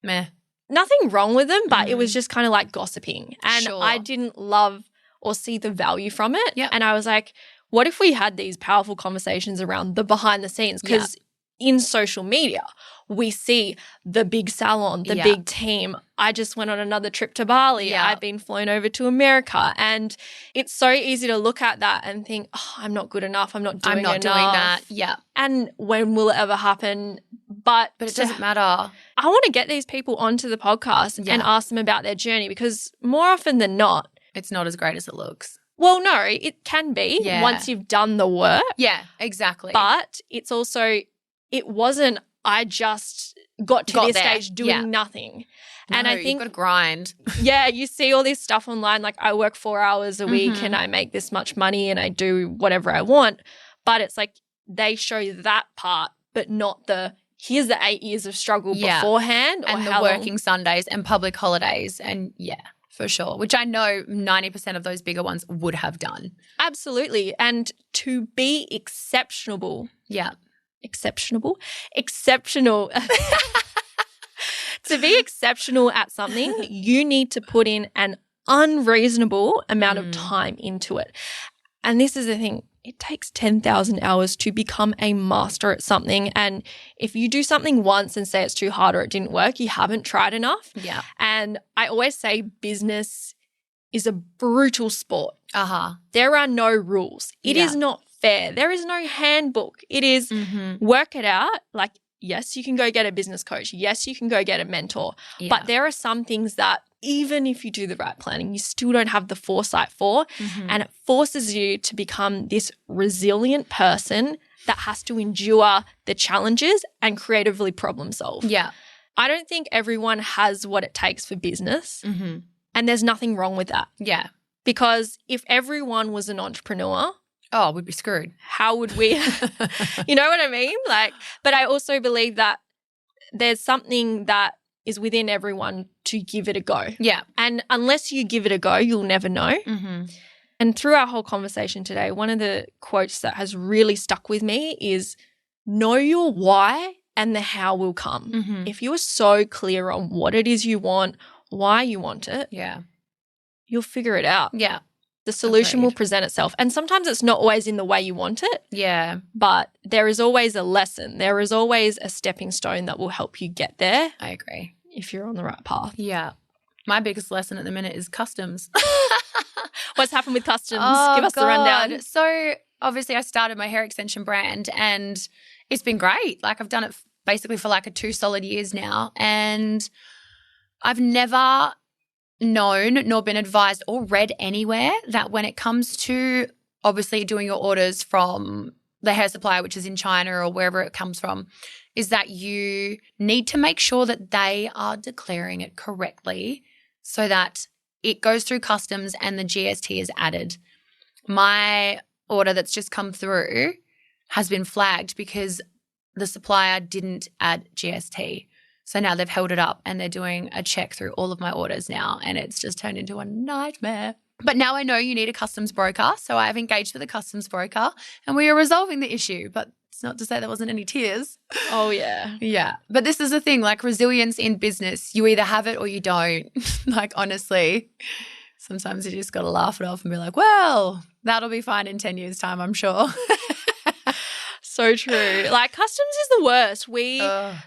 meh. Nothing wrong with them, but it was just kind of like gossiping. And Sure. I didn't love or see the value from it. Yep. And I was like, what if we had these powerful conversations around the behind the scenes? Because in social media, we see the big salon, the big team. I just went on another trip to Bali. Yeah. I've been flown over to America. And it's so easy to look at that and think, oh, I'm not good enough. I'm not doing enough. that. Yeah. And when will it ever happen? But But it doesn't matter. I want to get these people onto the podcast and ask them about their journey because more often than not, It's not as great as it looks. well, no, it can be once you've done the work. Yeah, exactly. But it's also, it wasn't, I just got this there. stage doing nothing. And I think you've got to grind. Yeah, you see all this stuff online, like I work 4 hours a week and I make this much money and I do whatever I want. But it's like they show that part, but not the here's the 8 years of struggle beforehand. And the working Sundays and public holidays. And for sure, which I know 90% of those bigger ones would have done. Absolutely. And to be exceptional. Exceptional. To be exceptional at something, you need to put in an unreasonable amount of time into it. And this is the thing. It takes 10,000 hours to become a master at something. And if you do something once and say it's too hard or it didn't work, you haven't tried enough. Yeah. And I always say business is a brutal sport. Uh-huh. There are no rules. It is not fair. There is no handbook. It is work it out. Like, yes, you can go get a business coach. Yes, you can go get a mentor. Yeah. But there are some things that even if you do the right planning, you still don't have the foresight for. And it forces you to become this resilient person that has to endure the challenges and creatively problem solve. Yeah. I don't think everyone has what it takes for business. And there's nothing wrong with that. Yeah. Because if everyone was an entrepreneur, we'd be screwed. How would we? You know what I mean? Like, but I also believe that there's something that is within everyone to give it a go. Yeah. And unless you give it a go, you'll never know. And through our whole conversation today, one of the quotes that has really stuck with me is know your why and the how will come. If you are so clear on what it is you want, why you want it, you'll figure it out. Yeah. The solution will present itself. And sometimes it's not always in the way you want it. Yeah. But there is always a lesson. There is always a stepping stone that will help you get there. I agree. If you're on the right path. Yeah. My biggest lesson at the minute is customs. What's happened with customs? Give us the rundown. So obviously I started my hair extension brand and it's been great. Like I've done it basically for like 2 solid years now, and I've never known nor been advised or read anywhere that when it comes to obviously doing your orders from the hair supplier, which is in China or wherever it comes from, is that you need to make sure that they are declaring it correctly so that it goes through customs and the GST is added. My order that's just come through has been flagged because the supplier didn't add GST. So now they've held it up and they're doing a check through all of my orders now, and it's just turned into a nightmare. But now I know you need a customs broker, so I've engaged with a customs broker and we are resolving the issue. But it's not to say there wasn't any tears. Oh, yeah. Yeah. But this is the thing, like resilience in business, you either have it or you don't. Like honestly, sometimes you just got to laugh it off and be like, well, that'll be fine in 10 years' time, I'm sure. So true. Like customs is the worst.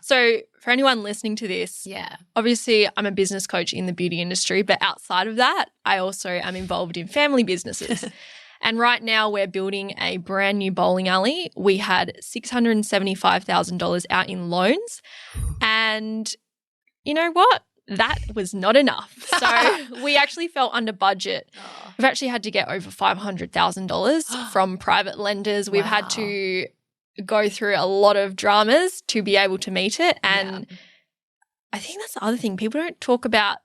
So for anyone listening to this, obviously I'm a business coach in the beauty industry, but outside of that, I also am involved in family businesses. And right now we're building a brand new bowling alley. We had $675,000 out in loans. And you know what? That was not enough. So we actually fell under budget. We've actually had to get over $500,000 from private lenders. We've had to go through a lot of dramas to be able to meet it. And I think that's the other thing. People don't talk about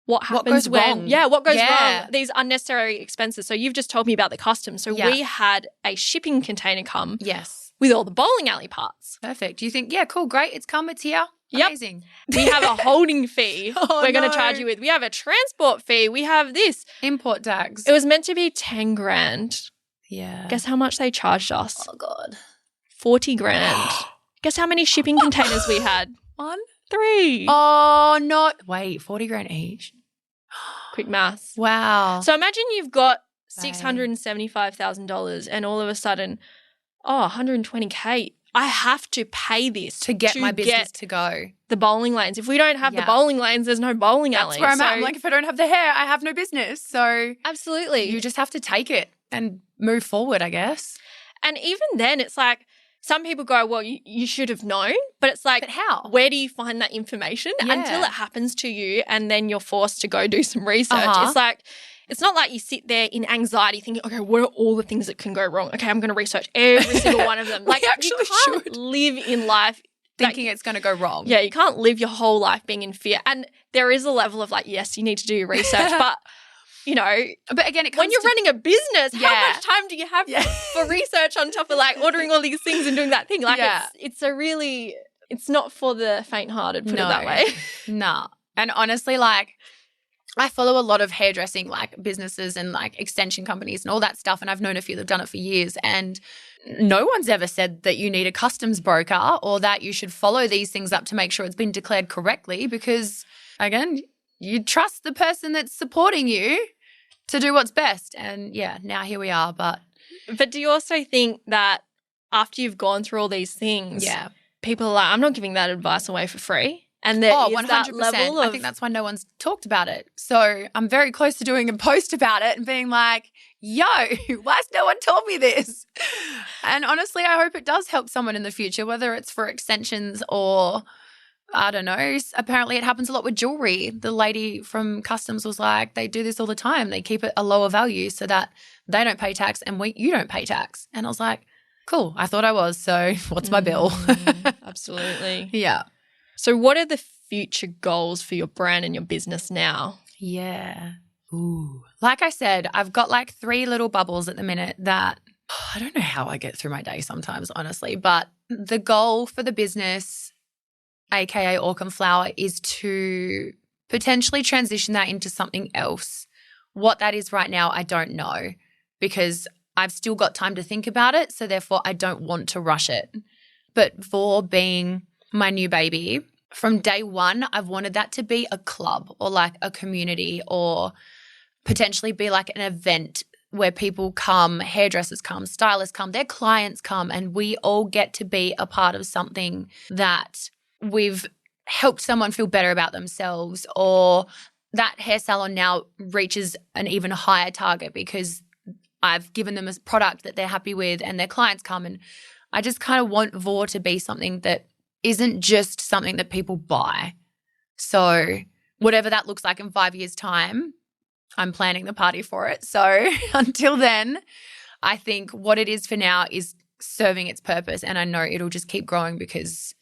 what happens wrong. What goes wrong, these unnecessary expenses. So you've just told me about the customs. So we had a shipping container come with all the bowling alley parts. Perfect. You think, cool, great, it's come, it's here. Amazing. We have a holding fee we're going to charge you with. We have a transport fee. We have this. Import tax. It was meant to be 10 grand. Yeah. Guess how much they charged us? Oh, God. 40 grand. Guess how many shipping containers we had? 1? 3. Oh, no. Wait, 40 grand each? Quick maths. Wow. So imagine you've got $675,000 and all of a sudden, $120K. I have to pay this to get my business to go. The bowling lanes. If we don't have the bowling lanes, there's no bowling alley. That's where I'm at. I'm like, if I don't have the hair, I have no business. So absolutely. You just have to take it and move forward, I guess. And even then, it's like, some people go, well, you should have known, but it's like, but how? Where do you find that information? Until it happens to you and then you're forced to go do some research. It's like, it's not like you sit there in anxiety thinking, okay, what are all the things that can go wrong? Okay, I'm going to research every single one of them. Like, you can't live in life thinking it's going to go wrong. Yeah, you can't live your whole life being in fear. And there is a level of like, yes, you need to do your research, but you know, but again, it comes when you're running a business, how much time do you have for research on top of like ordering all these things and doing that thing? Like it's not for the faint-hearted, put it that way. No. And honestly, like I follow a lot of hairdressing like businesses and like extension companies and all that stuff, and I've known a few that have done it for years, and no one's ever said that you need a customs broker or that you should follow these things up to make sure it's been declared correctly, because again, you trust the person that's supporting you to do what's best. And yeah, now here we are. But do you also think that after you've gone through all these things, people are like, I'm not giving that advice away for free? And there is 100%. That level of, I think that's why no one's talked about it. So I'm very close to doing a post about it and being like, yo, why has no one told me this? And honestly, I hope it does help someone in the future, whether it's for extensions or I don't know. Apparently it happens a lot with jewelry. The lady from customs was like, they do this all the time. They keep it a lower value so that they don't pay tax and you don't pay tax. And I was like, cool, I thought I was. So what's my bill? Absolutely. Yeah. So what are the future goals for your brand and your business now? Yeah. Ooh. Like I said, I've got like 3 little bubbles at the minute that I don't know how I get through my day sometimes, honestly. But the goal for the business, aka Orchid Flower, is to potentially transition that into something else. What that is right now, I don't know, because I've still got time to think about it. So therefore, I don't want to rush it. But for being my new baby, from day one, I've wanted that to be a club or like a community, or potentially be like an event where people come, hairdressers come, stylists come, their clients come, and we all get to be a part of something that we've helped someone feel better about themselves, or that hair salon now reaches an even higher target because I've given them a product that they're happy with and their clients come. And I just kind of want Vor to be something that isn't just something that people buy. So whatever that looks like in 5 years' time, I'm planning the party for it. So until then, I think what it is for now is serving its purpose, and I know it'll just keep growing because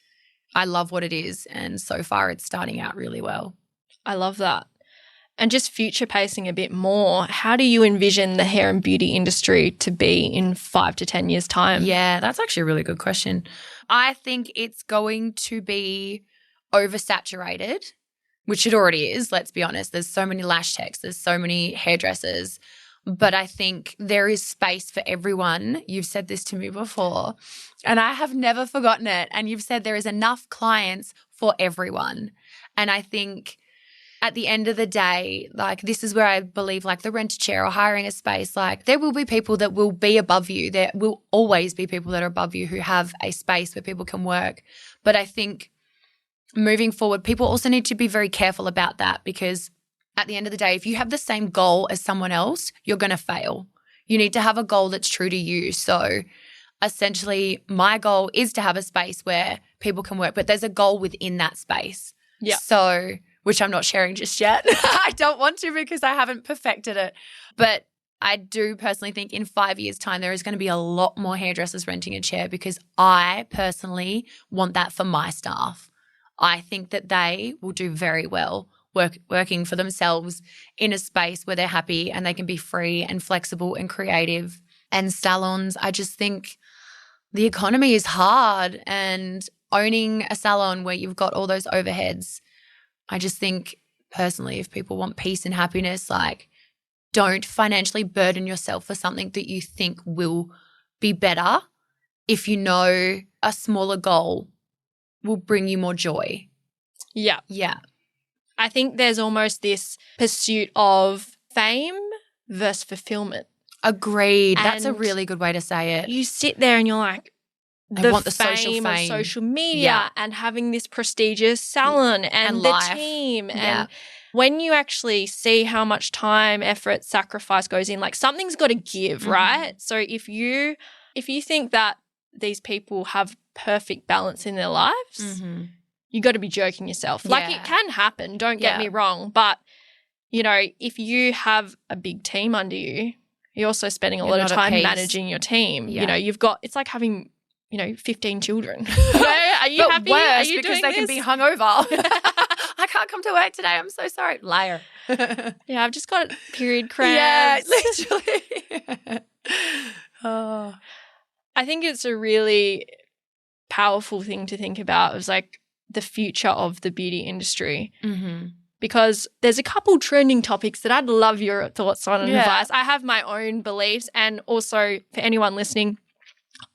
I love what it is, and so far it's starting out really well. I love that. And just future pacing a bit more, how do you envision the hair and beauty industry to be in 5 to 10 years' time? Yeah, that's actually a really good question. I think it's going to be oversaturated, which it already is, let's be honest. There's so many lash techs, there's so many hairdressers, but I think there is space for everyone. You've said this to me before, and I have never forgotten it. And you've said there is enough clients for everyone. And I think at the end of the day, like this is where I believe like the rent-a-chair or hiring a space, like there will be people that will be above you. There will always be people that are above you who have a space where people can work. But I think moving forward, people also need to be very careful about that, because at the end of the day, if you have the same goal as someone else, you're going to fail. You need to have a goal that's true to you. So essentially my goal is to have a space where people can work, but there's a goal within that space. Yeah. So, which I'm not sharing just yet. I don't want to because I haven't perfected it. But I do personally think in 5 years' time there is going to be a lot more hairdressers renting a chair, because I personally want that for my staff. I think that they will do very well working for themselves in a space where they're happy and they can be free and flexible and creative. And salons, I just think the economy is hard, and owning a salon where you've got all those overheads, I just think personally if people want peace and happiness, like don't financially burden yourself for something that you think will be better if you know a smaller goal will bring you more joy. Yeah. Yeah. I think there's almost this pursuit of fame versus fulfillment. Agreed. And that's a really good way to say it. You sit there and you're like, I want the fame of social media and having this prestigious salon and the life. team. Yeah. And when you actually see how much time, effort, sacrifice goes in, like something's got to give, right? So if you think that these people have perfect balance in their lives, you got to be joking yourself. Like it can happen, don't get me wrong. But, you know, if you have a big team under you, you're also spending a lot of time managing your team. You know, it's like having, 15 children. Are you but happy? Worse, Are you because doing they this? can be hungover. I can't come to work today. I'm so sorry. Liar. Yeah, I've just got period cramps. Yeah, literally. Oh. I think it's a really powerful thing to think about. It was like the future of the beauty industry. Mm-hmm. Because there's a couple trending topics that I'd love your thoughts on and Yeah. advice. I have my own beliefs, and also for anyone listening,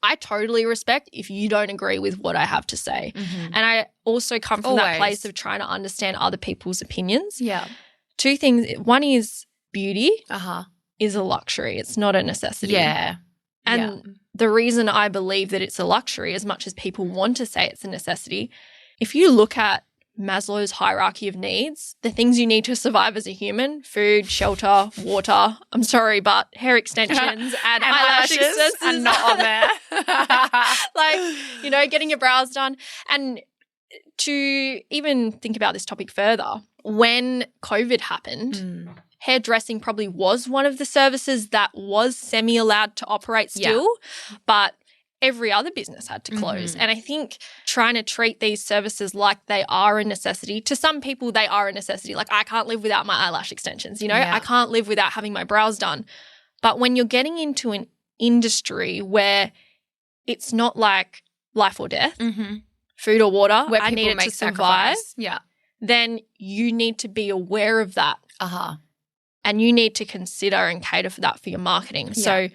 I totally respect if you don't agree with what I have to say. Mm-hmm. And I also come from that Always. place of trying to understand other people's opinions. Yeah. Two things. One is beauty Uh-huh. is a luxury. It's not a necessity. Yeah. And the reason I believe that it's a luxury, as much as people want to say it's a necessity, if you look at Maslow's hierarchy of needs, the things you need to survive as a human, food, shelter, water, I'm sorry, but hair extensions and eyelash extensions are not on there. Like, getting your brows done. And to even think about this topic further, when COVID happened, hairdressing probably was one of the services that was semi-allowed to operate still, but every other business had to close. Mm-hmm. And I think trying to treat these services like they are a necessity, to some people they are a necessity. Like, I can't live without my eyelash extensions, I can't live without having my brows done. But when you're getting into an industry where it's not like life or death, food or water, where I people need it make to survive, sacrifice. then you need to be aware of that. Uh-huh. And you need to consider and cater for that for your marketing. So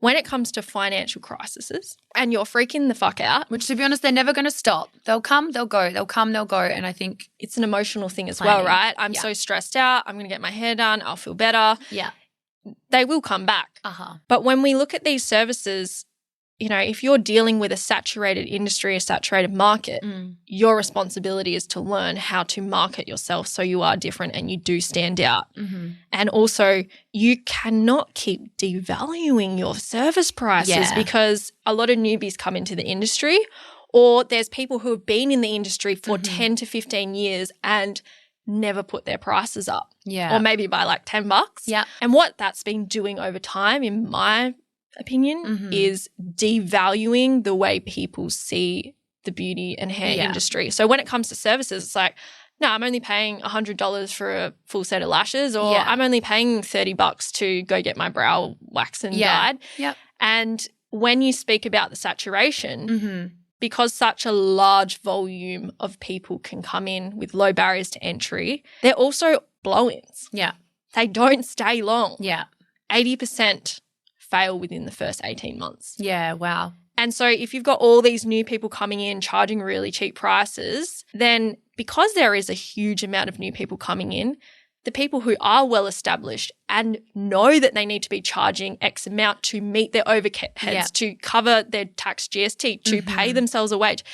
when it comes to financial crises and you're freaking the fuck out, which, to be honest, they're never going to stop. They'll come, they'll go. They'll come, they'll go. And I think it's an emotional thing as well, right? I'm so stressed out. I'm going to get my hair done. I'll feel better. Yeah. They will come back. Uh-huh. But when we look at these services, if you're dealing with a saturated industry, a saturated market, your responsibility is to learn how to market yourself so you are different and you do stand out. Mm-hmm. And also, you cannot keep devaluing your service prices because a lot of newbies come into the industry, or there's people who have been in the industry for 10 to 15 years and never put their prices up. Yeah. Or maybe by like $10. Yeah. And what that's been doing over time, in my opinion, is devaluing the way people see the beauty and hair industry. So when it comes to services, it's like, no, I'm only paying $100 for a full set of lashes, or I'm only paying $30 to go get my brow waxed and dyed. Yep. And when you speak about the saturation, because such a large volume of people can come in with low barriers to entry, they're also blow-ins. Yeah. They don't stay long. Yeah. 80% fail within the first 18 months. Yeah, wow. And so if you've got all these new people coming in charging really cheap prices, then because there is a huge amount of new people coming in, the people who are well established and know that they need to be charging X amount to meet their overheads, to cover their tax GST, to pay themselves a wage,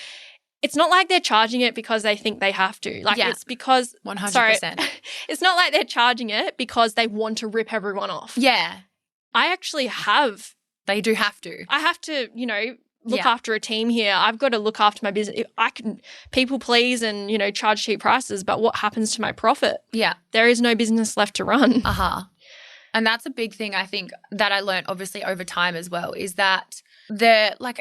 it's not like they're charging it because they think they have to. Like it's because 100%. Sorry, it's not like they're charging it because they want to rip everyone off. Yeah. I actually have. They do have to. I have to, look after a team here. I've got to look after my business. I can people please and, charge cheap prices, but what happens to my profit? Yeah. There is no business left to run. Uh-huh. And that's a big thing, I think, that I learned obviously over time as well, is that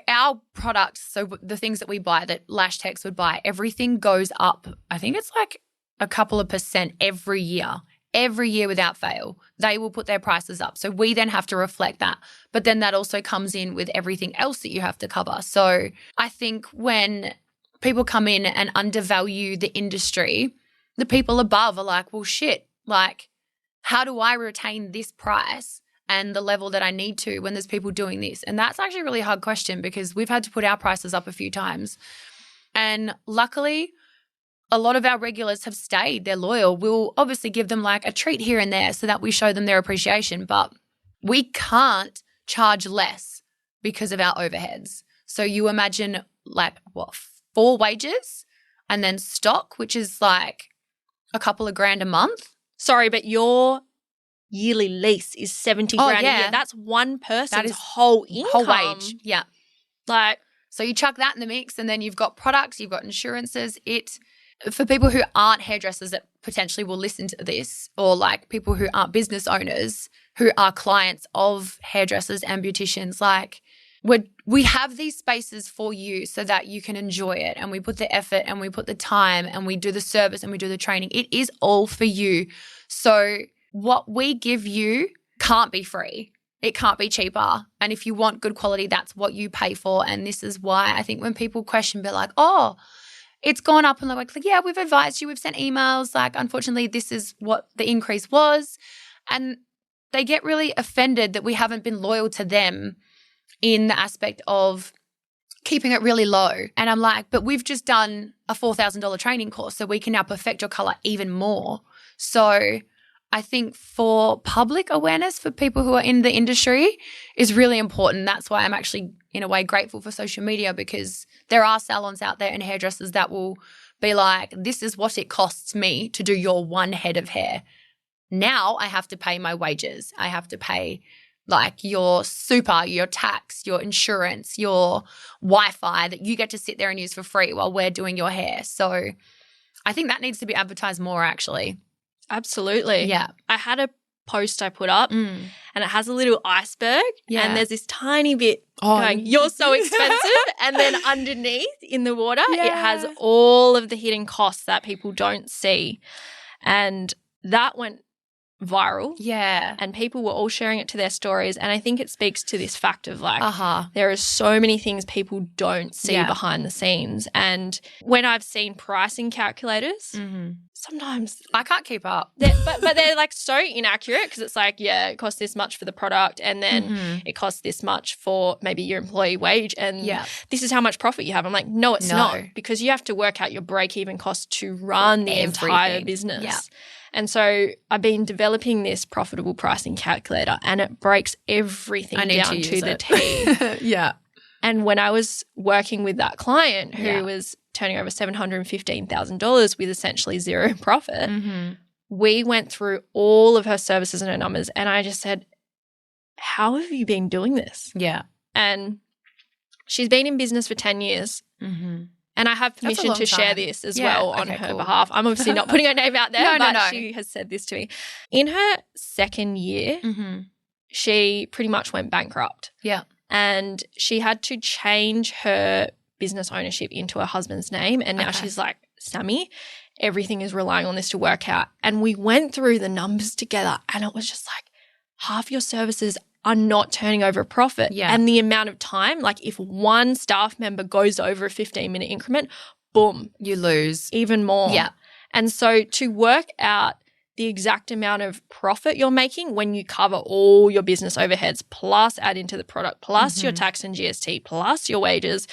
our products, so the things that we buy, that Lash Techs would buy, everything goes up. I think it's like a couple of % every year without fail. They will put their prices up. So we then have to reflect that. But then that also comes in with everything else that you have to cover. So I think when people come in and undervalue the industry, the people above are like, well, shit, like, how do I retain this price and the level that I need to when there's people doing this? And that's actually a really hard question, because we've had to put our prices up a few times. And luckily, a lot of our regulars have stayed. They're loyal. We'll obviously give them like a treat here and there so that we show them their appreciation, but we can't charge less because of our overheads. So you imagine 4 wages and then stock, which is like a couple of grand a month. Sorry, but your yearly lease is 70 grand a year. That's one person's whole income. Whole wage. Yeah. So you chuck that in the mix, and then you've got products, you've got insurances. For people who aren't hairdressers that potentially will listen to this, or like people who aren't business owners who are clients of hairdressers and beauticians, like we have these spaces for you so that you can enjoy it, and we put the effort and we put the time and we do the service and we do the training. It is all for you. So what we give you can't be free. It can't be cheaper. And if you want good quality, that's what you pay for. And this is why I think when people question, be like, oh, it's gone up, and they're like, yeah, we've advised you, we've sent emails, like, unfortunately, this is what the increase was. And they get really offended that we haven't been loyal to them in the aspect of keeping it really low. And I'm like, but we've just done a $4,000 training course, so we can now perfect your color even more. So I think for public awareness for people who are in the industry is really important. That's why I'm actually, in a way, grateful for social media, because there are salons out there and hairdressers that will be like, this is what it costs me to do your one head of hair. Now I have to pay my wages. I have to pay like your super, your tax, your insurance, your Wi-Fi that you get to sit there and use for free while we're doing your hair. So I think that needs to be advertised more, actually. Absolutely. Yeah. I had a post I put up and it has a little iceberg and there's this tiny bit going, you're so expensive. And then underneath in the water, it has all of the hidden costs that people don't see. And that went viral. Yeah. And people were all sharing it to their stories. And I think it speaks to this fact of like, there are so many things people don't see behind the scenes. And when I've seen pricing calculators, sometimes I can't keep up. But they're like so inaccurate, because it's like, it costs this much for the product, and then it costs this much for maybe your employee wage, and this is how much profit you have. I'm like, no, it's not, because you have to work out your break-even cost to run the entire business. Yeah. And so I've been developing this profitable pricing calculator, and it breaks everything down to the T. Yeah. And when I was working with that client who was turning over $715,000 with essentially zero profit, we went through all of her services and her numbers, and I just said, how have you been doing this? Yeah. And she's been in business for 10 years. And I have permission to share this as well on her behalf. I'm obviously not putting her name out there, but she has said this to me. In her second year, she pretty much went bankrupt. Yeah. And she had to change her business ownership into her husband's name. And now she's like, Sammy, everything is relying on this to work out. And we went through the numbers together, and it was just like, half your services are not turning over a profit. Yeah. And the amount of time, like if one staff member goes over a 15-minute increment, boom. You lose. Even more. Yeah. And so to work out the exact amount of profit you're making when you cover all your business overheads, plus add into the product, plus your tax and GST, plus your wages,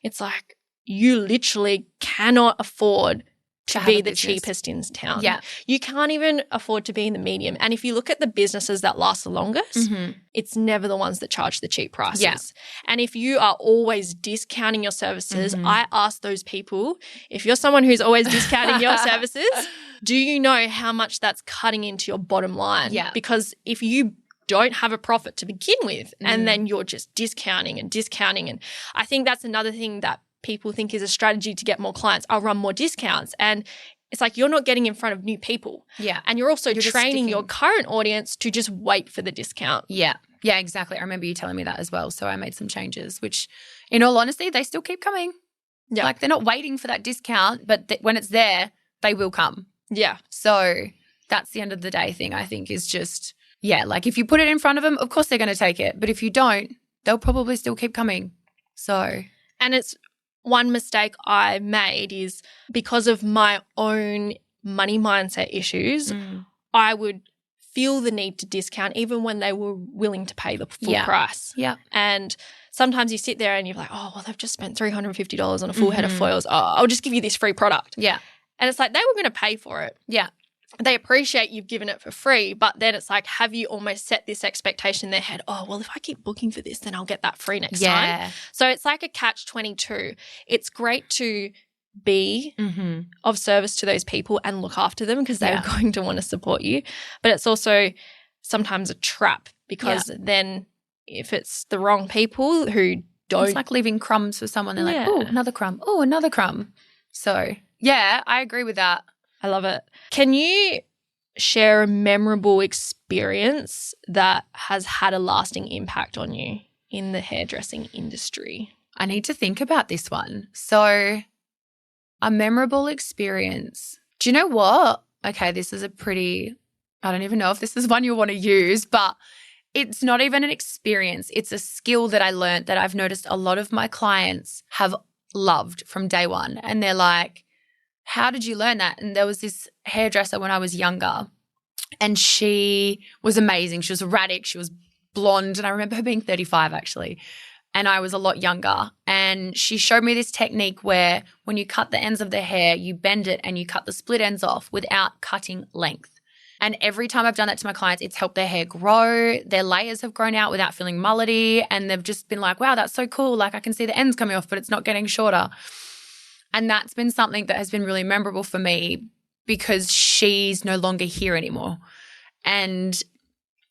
it's like you literally cannot afford to be the cheapest in town. Yeah. You can't even afford to be in the medium. And if you look at the businesses that last the longest, it's never the ones that charge the cheap prices. Yeah. And if you are always discounting your services, I ask those people, if you're someone who's always discounting your services, do you know how much that's cutting into your bottom line? Yeah. Because if you don't have a profit to begin with and then you're just discounting and discounting, and I think that's another thing that people think is a strategy to get more clients. I'll run more discounts. And it's like you're not getting in front of new people. Yeah. And you're also training your current audience to just wait for the discount. Yeah. Yeah, exactly. I remember you telling me that as well. So I made some changes, which in all honesty, they still keep coming. Yeah. Like they're not waiting for that discount, but when it's there, they will come. Yeah. So that's the end of the day thing, I think, is just, like if you put it in front of them, of course they're going to take it. But if you don't, they'll probably still keep coming. So. And it's one mistake I made is because of my own money mindset issues, I would feel the need to discount even when they were willing to pay the full price. Yeah. And sometimes you sit there and you're like, oh, well, they've just spent $350 on a full head of foils. Oh, I'll just give you this free product. Yeah. And it's like they were going to pay for it. Yeah. They appreciate you've given it for free, but then it's like, have you almost set this expectation in their head? Oh, well, if I keep booking for this, then I'll get that free next time. So it's like a catch-22. It's great to be of service to those people and look after them because they're going to want to support you. But it's also sometimes a trap because then if it's the wrong people who don't. It's like leaving crumbs for someone. They're like, oh, another crumb. Oh, another crumb. So, I agree with that. I love it. Can you share a memorable experience that has had a lasting impact on you in the hairdressing industry? I need to think about this one. So a memorable experience. Do you know what? Okay, this is I don't even know if this is one you want to use, but it's not even an experience. It's a skill that I learned that I've noticed a lot of my clients have loved from day one. And they're like, how did you learn that? And there was this hairdresser when I was younger, and she was amazing. She was erratic. She was blonde. And I remember her being 35 actually. And I was a lot younger. And she showed me this technique where when you cut the ends of the hair, you bend it and you cut the split ends off without cutting length. And every time I've done that to my clients, it's helped their hair grow. Their layers have grown out without feeling mullety. And they've just been like, wow, that's so cool. Like I can see the ends coming off, but it's not getting shorter. And that's been something that has been really memorable for me because she's no longer here anymore. And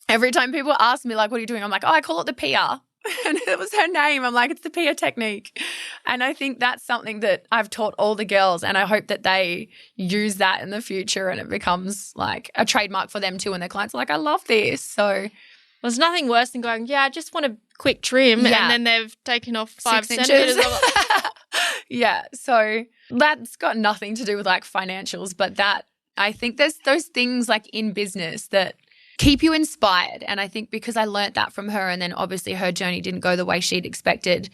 every time people ask me, like, what are you doing? I'm like, oh, I call it the Pia. And it was her name. I'm like, it's the Pia technique. And I think that's something that I've taught all the girls, and I hope that they use that in the future and it becomes like a trademark for them too, and their clients are like, I love this. So there's nothing worse than going, yeah, I just want a quick trim, and then they've taken off 5 6 centimeters. Yeah, so that's got nothing to do with like financials, but that I think there's those things like in business that keep you inspired. And I think because I learnt that from her, and then obviously her journey didn't go the way she'd expected,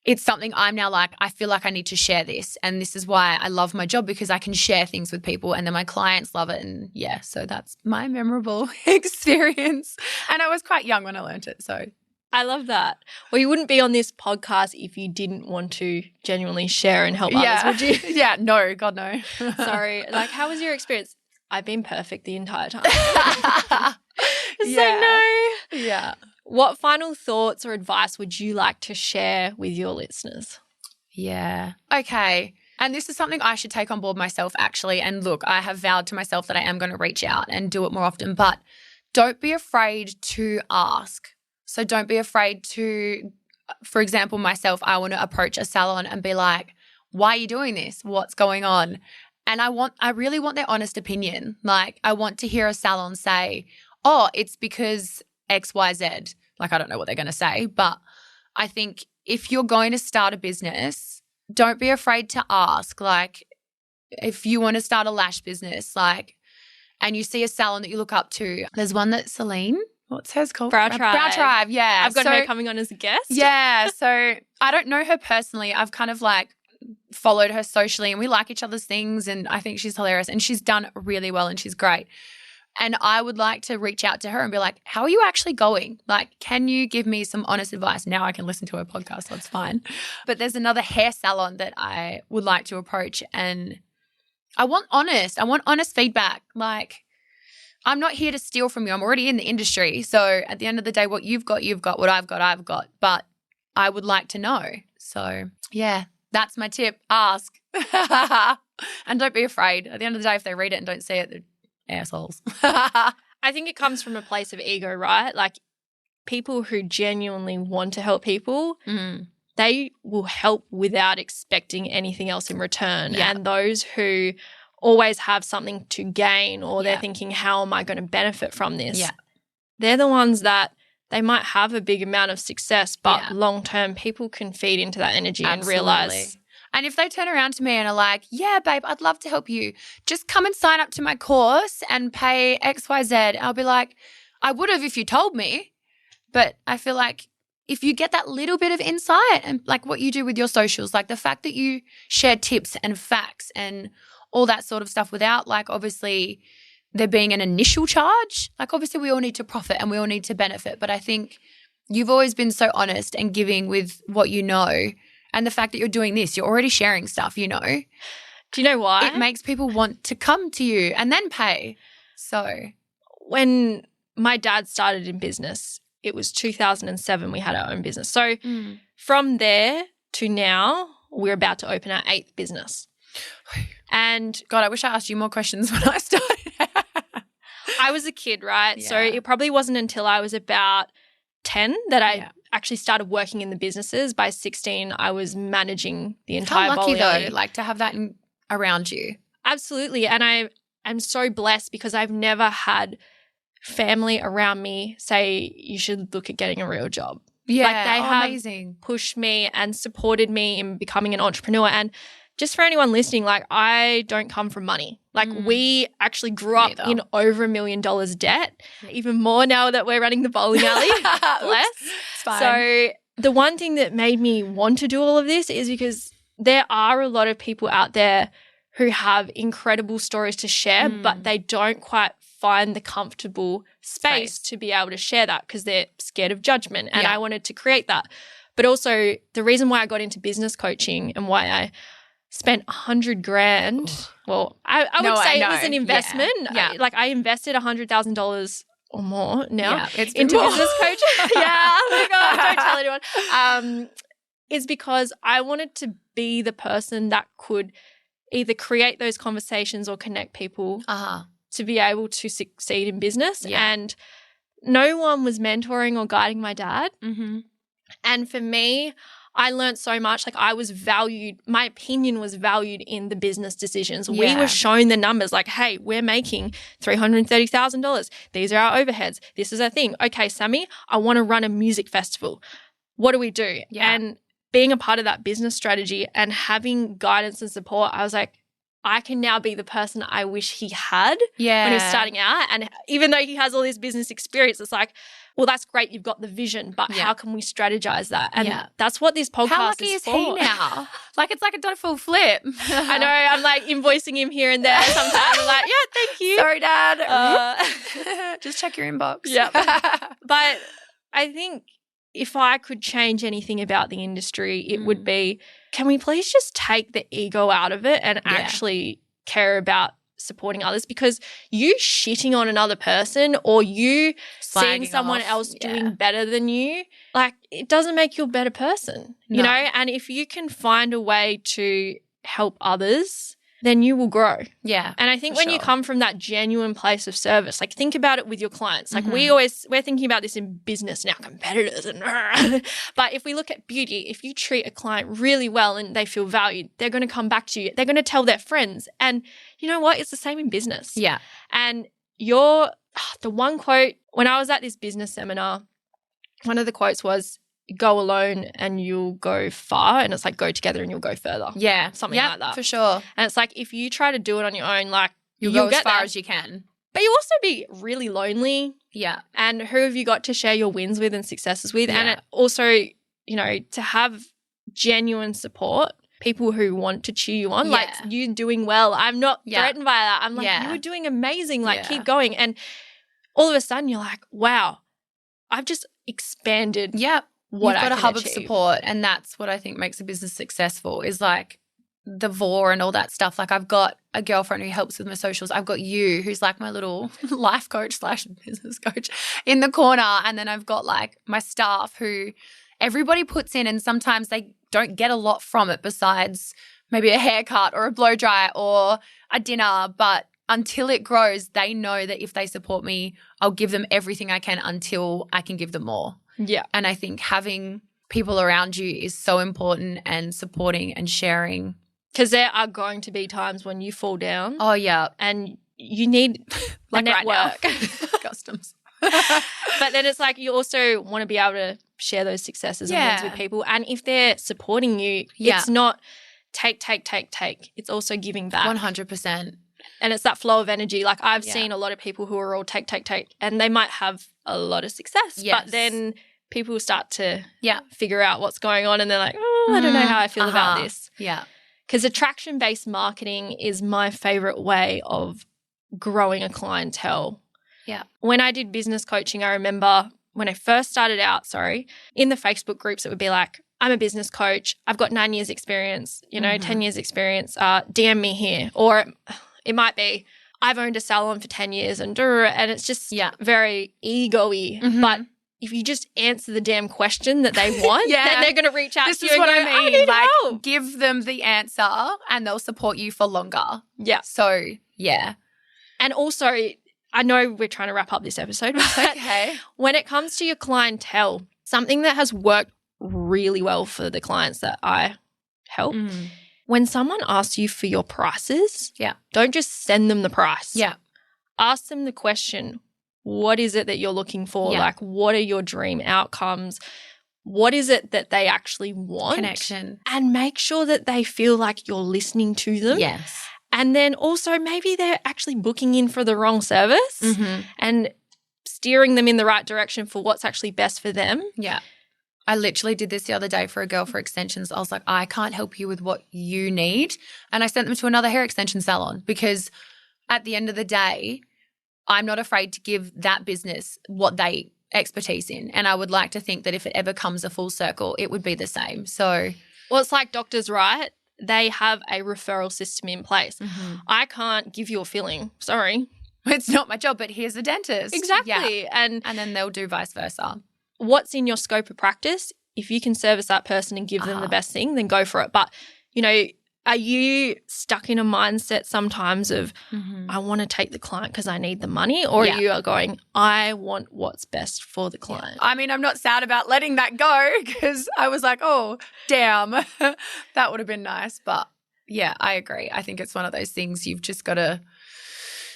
it's something I'm now like, I feel like I need to share this. And this is why I love my job, because I can share things with people and then my clients love it. And yeah, so that's my memorable experience. And I was quite young when I learnt it. So I love that. Well, you wouldn't be on this podcast if you didn't want to genuinely share and help others, would you? Yeah, no, God, no. Sorry. Like, how was your experience? I've been perfect the entire time. Say no. Yeah. What final thoughts or advice would you like to share with your listeners? Yeah. Okay. And this is something I should take on board myself actually. And look, I have vowed to myself that I am going to reach out and do it more often, but don't be afraid to ask. So don't be afraid to, for example, myself, I want to approach a salon and be like, why are you doing this? What's going on? And I really want their honest opinion. Like I want to hear a salon say, oh, it's because X, Y, Z. Like I don't know what they're going to say, but I think if you're going to start a business, don't be afraid to ask. Like if you want to start a lash business, like, and you see a salon that you look up to, there's one that Celine, what's hers called? Brow Tribe, yeah. I've got her coming on as a guest. Yeah, so I don't know her personally. I've kind of like followed her socially and we like each other's things, and I think she's hilarious and she's done really well and she's great. And I would like to reach out to her and be like, how are you actually going? Like, can you give me some honest advice? Now I can listen to her podcast, so it's fine. But there's another hair salon that I would like to approach, and I want honest feedback. Like, I'm not here to steal from you. I'm already in the industry. So at the end of the day, what you've got, you've got. What I've got, I've got. But I would like to know. So yeah, that's my tip. Ask. And don't be afraid. At the end of the day, if they read it and don't see it, they're assholes. I think it comes from a place of ego, right? Like people who genuinely want to help people, they will help without expecting anything else in return. Yeah. And those who always have something to gain, or they're thinking, how am I going to benefit from this? Yeah. They're the ones that they might have a big amount of success, but long term people can feed into that energy and realize. And if they turn around to me and are like, yeah, babe, I'd love to help you. Just come and sign up to my course and pay XYZ. I'll be like, I would have if you told me. But I feel like if you get that little bit of insight and like what you do with your socials, like the fact that you share tips and facts and all that sort of stuff without like obviously there being an initial charge. Like obviously we all need to profit and we all need to benefit. But I think you've always been so honest and giving with what you know. And the fact that you're doing this, you're already sharing stuff, you know. Do you know why? It makes people want to come to you and then pay. So when my dad started in business, it was 2007 we had our own business. So from there to now, we're about to open our 8th business. And God, I wish I asked you more questions when I started. I was a kid, right? Yeah. So it probably wasn't until I was about 10 that I actually started working in the businesses. By 16, I was managing the entire How lucky Bolio. though, like to have that around you. Absolutely. And I am so blessed because I've never had family around me say you should look at getting a real job. Yeah. Like they have amazing. pushed me and supported me in becoming an entrepreneur. And just for anyone listening, like I don't come from money. Like we actually grew up in over $1 million debt, even more now that we're running the bowling alley. Bless. It's fine. So the one thing that made me want to do all of this is because there are a lot of people out there who have incredible stories to share, but they don't quite find the comfortable space to be able to share that because they're scared of judgment. And I wanted to create that. But also the reason why I got into business coaching and why I spent $100,000. Well, I would say it was an investment. Yeah. Like I invested $100,000 or more now into more. business coaching. Yeah, oh my God, don't tell anyone. Is because I wanted to be the person that could either create those conversations or connect people to be able to succeed in business. Yeah. And no one was mentoring or guiding my dad. Mm-hmm. And for me, I learned so much. Like I was valued, my opinion was valued in the business decisions. We were shown the numbers like, hey, we're making $330,000. These are our overheads. This is our thing. Okay, Sammy, I want to run a music festival. What do we do? Yeah. And being a part of that business strategy and having guidance and support, I was like, I can now be the person I wish he had when he was starting out. And even though he has all this business experience, it's like, well, that's great. You've got the vision, but how can we strategize that? And that's what this podcast How lucky is is he for. now? Like it's like a full flip. I know. I'm like invoicing him here and there. Sometimes I'm like, yeah, thank you. Sorry, Dad. Just check your inbox. Yeah. But I think if I could change anything about the industry, it would be, can we please just take the ego out of it and actually care about supporting others? Because you shitting on another person or you seeing someone else doing better than you, like it doesn't make you a better person, you know? And if you can find a way to help others, then you will grow. Yeah. And I think when you come from that genuine place of service, like think about it with your clients. Like we're thinking about this in business now, competitors and but if we look at beauty, if you treat a client really well and they feel valued, they're going to come back to you. They're going to tell their friends. And you know what? It's the same in business. Yeah. And the one quote, when I was at this business seminar, one of the quotes was, go alone and you'll go far, and it's like go together and you'll go further. Yeah. Something like that. For sure. And it's like if you try to do it on your own, like You'll go as far as you can. But you'll also be really lonely. Yeah. And who have you got to share your wins with and successes with? Yeah. And it also, you know, to have genuine support, people who want to cheer you on, like you doing well. I'm not threatened by that. I'm like, you were doing amazing. Like keep going. And all of a sudden you're like, wow, I've just expanded. Yeah. What You've got a hub achieve. of support, and that's what I think makes a business successful is like the VOR and all that stuff. Like I've got a girlfriend who helps with my socials. I've got you who's like my little life coach / business coach in the corner, and then I've got like my staff who everybody puts in, and sometimes they don't get a lot from it besides maybe a haircut or a blow dry or a dinner, but until it grows, they know that if they support me, I'll give them everything I can until I can give them more. Yeah. And I think having people around you is so important, and supporting and sharing. Because there are going to be times when you fall down. Oh, yeah. And you need a network. Right now. Customs. But then it's like you also want to be able to share those successes and wins with people. And if they're supporting you, it's not take. It's also giving back. 100%. And it's that flow of energy. Like I've seen a lot of people who are all take, and they might have a lot of success. Yes. But then people start to figure out what's going on, and they're like, oh, I don't know how I feel about this. Yeah. Because attraction-based marketing is my favorite way of growing a clientele. Yeah. When I did business coaching, I remember when I first started out, in the Facebook groups, it would be like, I'm a business coach. I've got 9 years experience, 10 years experience. DM me here. Or it might be, I've owned a salon for 10 years and it's just very ego-y. Mm-hmm. But if you just answer the damn question that they want, then they're going to reach out to you. This is what I mean. Like, help. Give them the answer and they'll support you for longer. Yeah. So, yeah. And also, I know we're trying to wrap up this episode, but when it comes to your clientele, something that has worked really well for the clients that I help, when someone asks you for your prices, don't just send them the price. Yeah. Ask them the question, what is it that you're looking for? Like, what are your dream outcomes? what is it that they actually want. Connection. And make sure that they feel like you're listening to them. Yes. And then also maybe they're actually booking in for the wrong service and steering them in the right direction for what's actually best for them. Yeah. I literally did this the other day for a girl for extensions. I was like, I can't help you with what you need. And I sent them to another hair extension salon because at the end of the day, I'm not afraid to give that business what they expertise in. And I would like to think that if it ever comes a full circle, it would be the same. So, well, it's like doctors, right? They have a referral system in place. I can't give you a filling. Sorry. It's not my job, but here's a dentist. Exactly. Yeah. And then they'll do vice versa. What's in your scope of practice? If you can service that person and give them the best thing, then go for it. But, you know, are you stuck in a mindset sometimes of I want to take the client because I need the money, or you are going, I want what's best for the client? I mean, I'm not sad about letting that go because I was like, oh, damn, that would have been nice. But, yeah, I agree. I think it's one of those things you've just got to –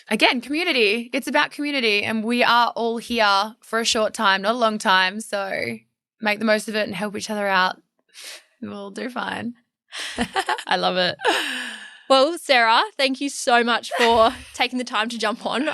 again, community. It's about community, and we are all here for a short time, not a long time. So make the most of it and help each other out. We'll do fine. I love it. Well, Sarah, thank you so much for taking the time to jump on.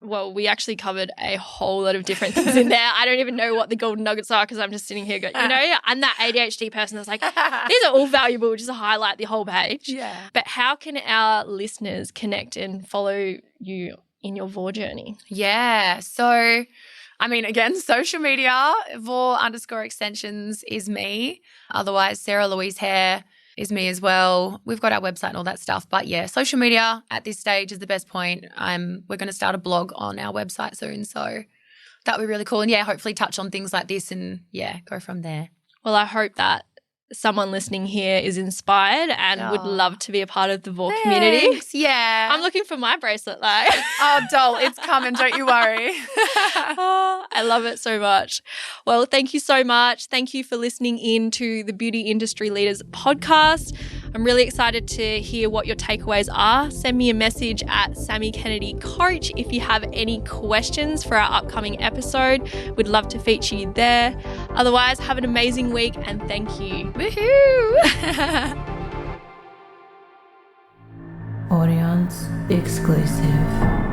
We actually covered a whole lot of different things in there. I don't even know what the golden nuggets are because I'm just sitting here going, I'm that ADHD person that's like, these are all valuable, just to highlight the whole page. Yeah. But how can our listeners connect and follow you in your Vor journey? Yeah. So, I mean, again, social media, Vor_extensions is me. Otherwise, Sarah Louise Hair is me as well. We've got our website and all that stuff. But, yeah, social media at this stage is the best point. We're going to start a blog on our website soon. So that would be really cool. And, yeah, hopefully touch on things like this and, yeah, go from there. Well, I hope that someone listening here is inspired and would love to be a part of the Vor community. Yeah. I'm looking for my bracelet, like. Oh, doll, it's coming. Don't you worry. I love it so much. Well, thank you so much. Thank you for listening in to the Beauty Industry Leaders podcast. I'm really excited to hear what your takeaways are. Send me a message at Sammy Kennedy Coach if you have any questions for our upcoming episode. We'd love to feature you there. Otherwise, have an amazing week and thank you. Woohoo! Audience exclusive.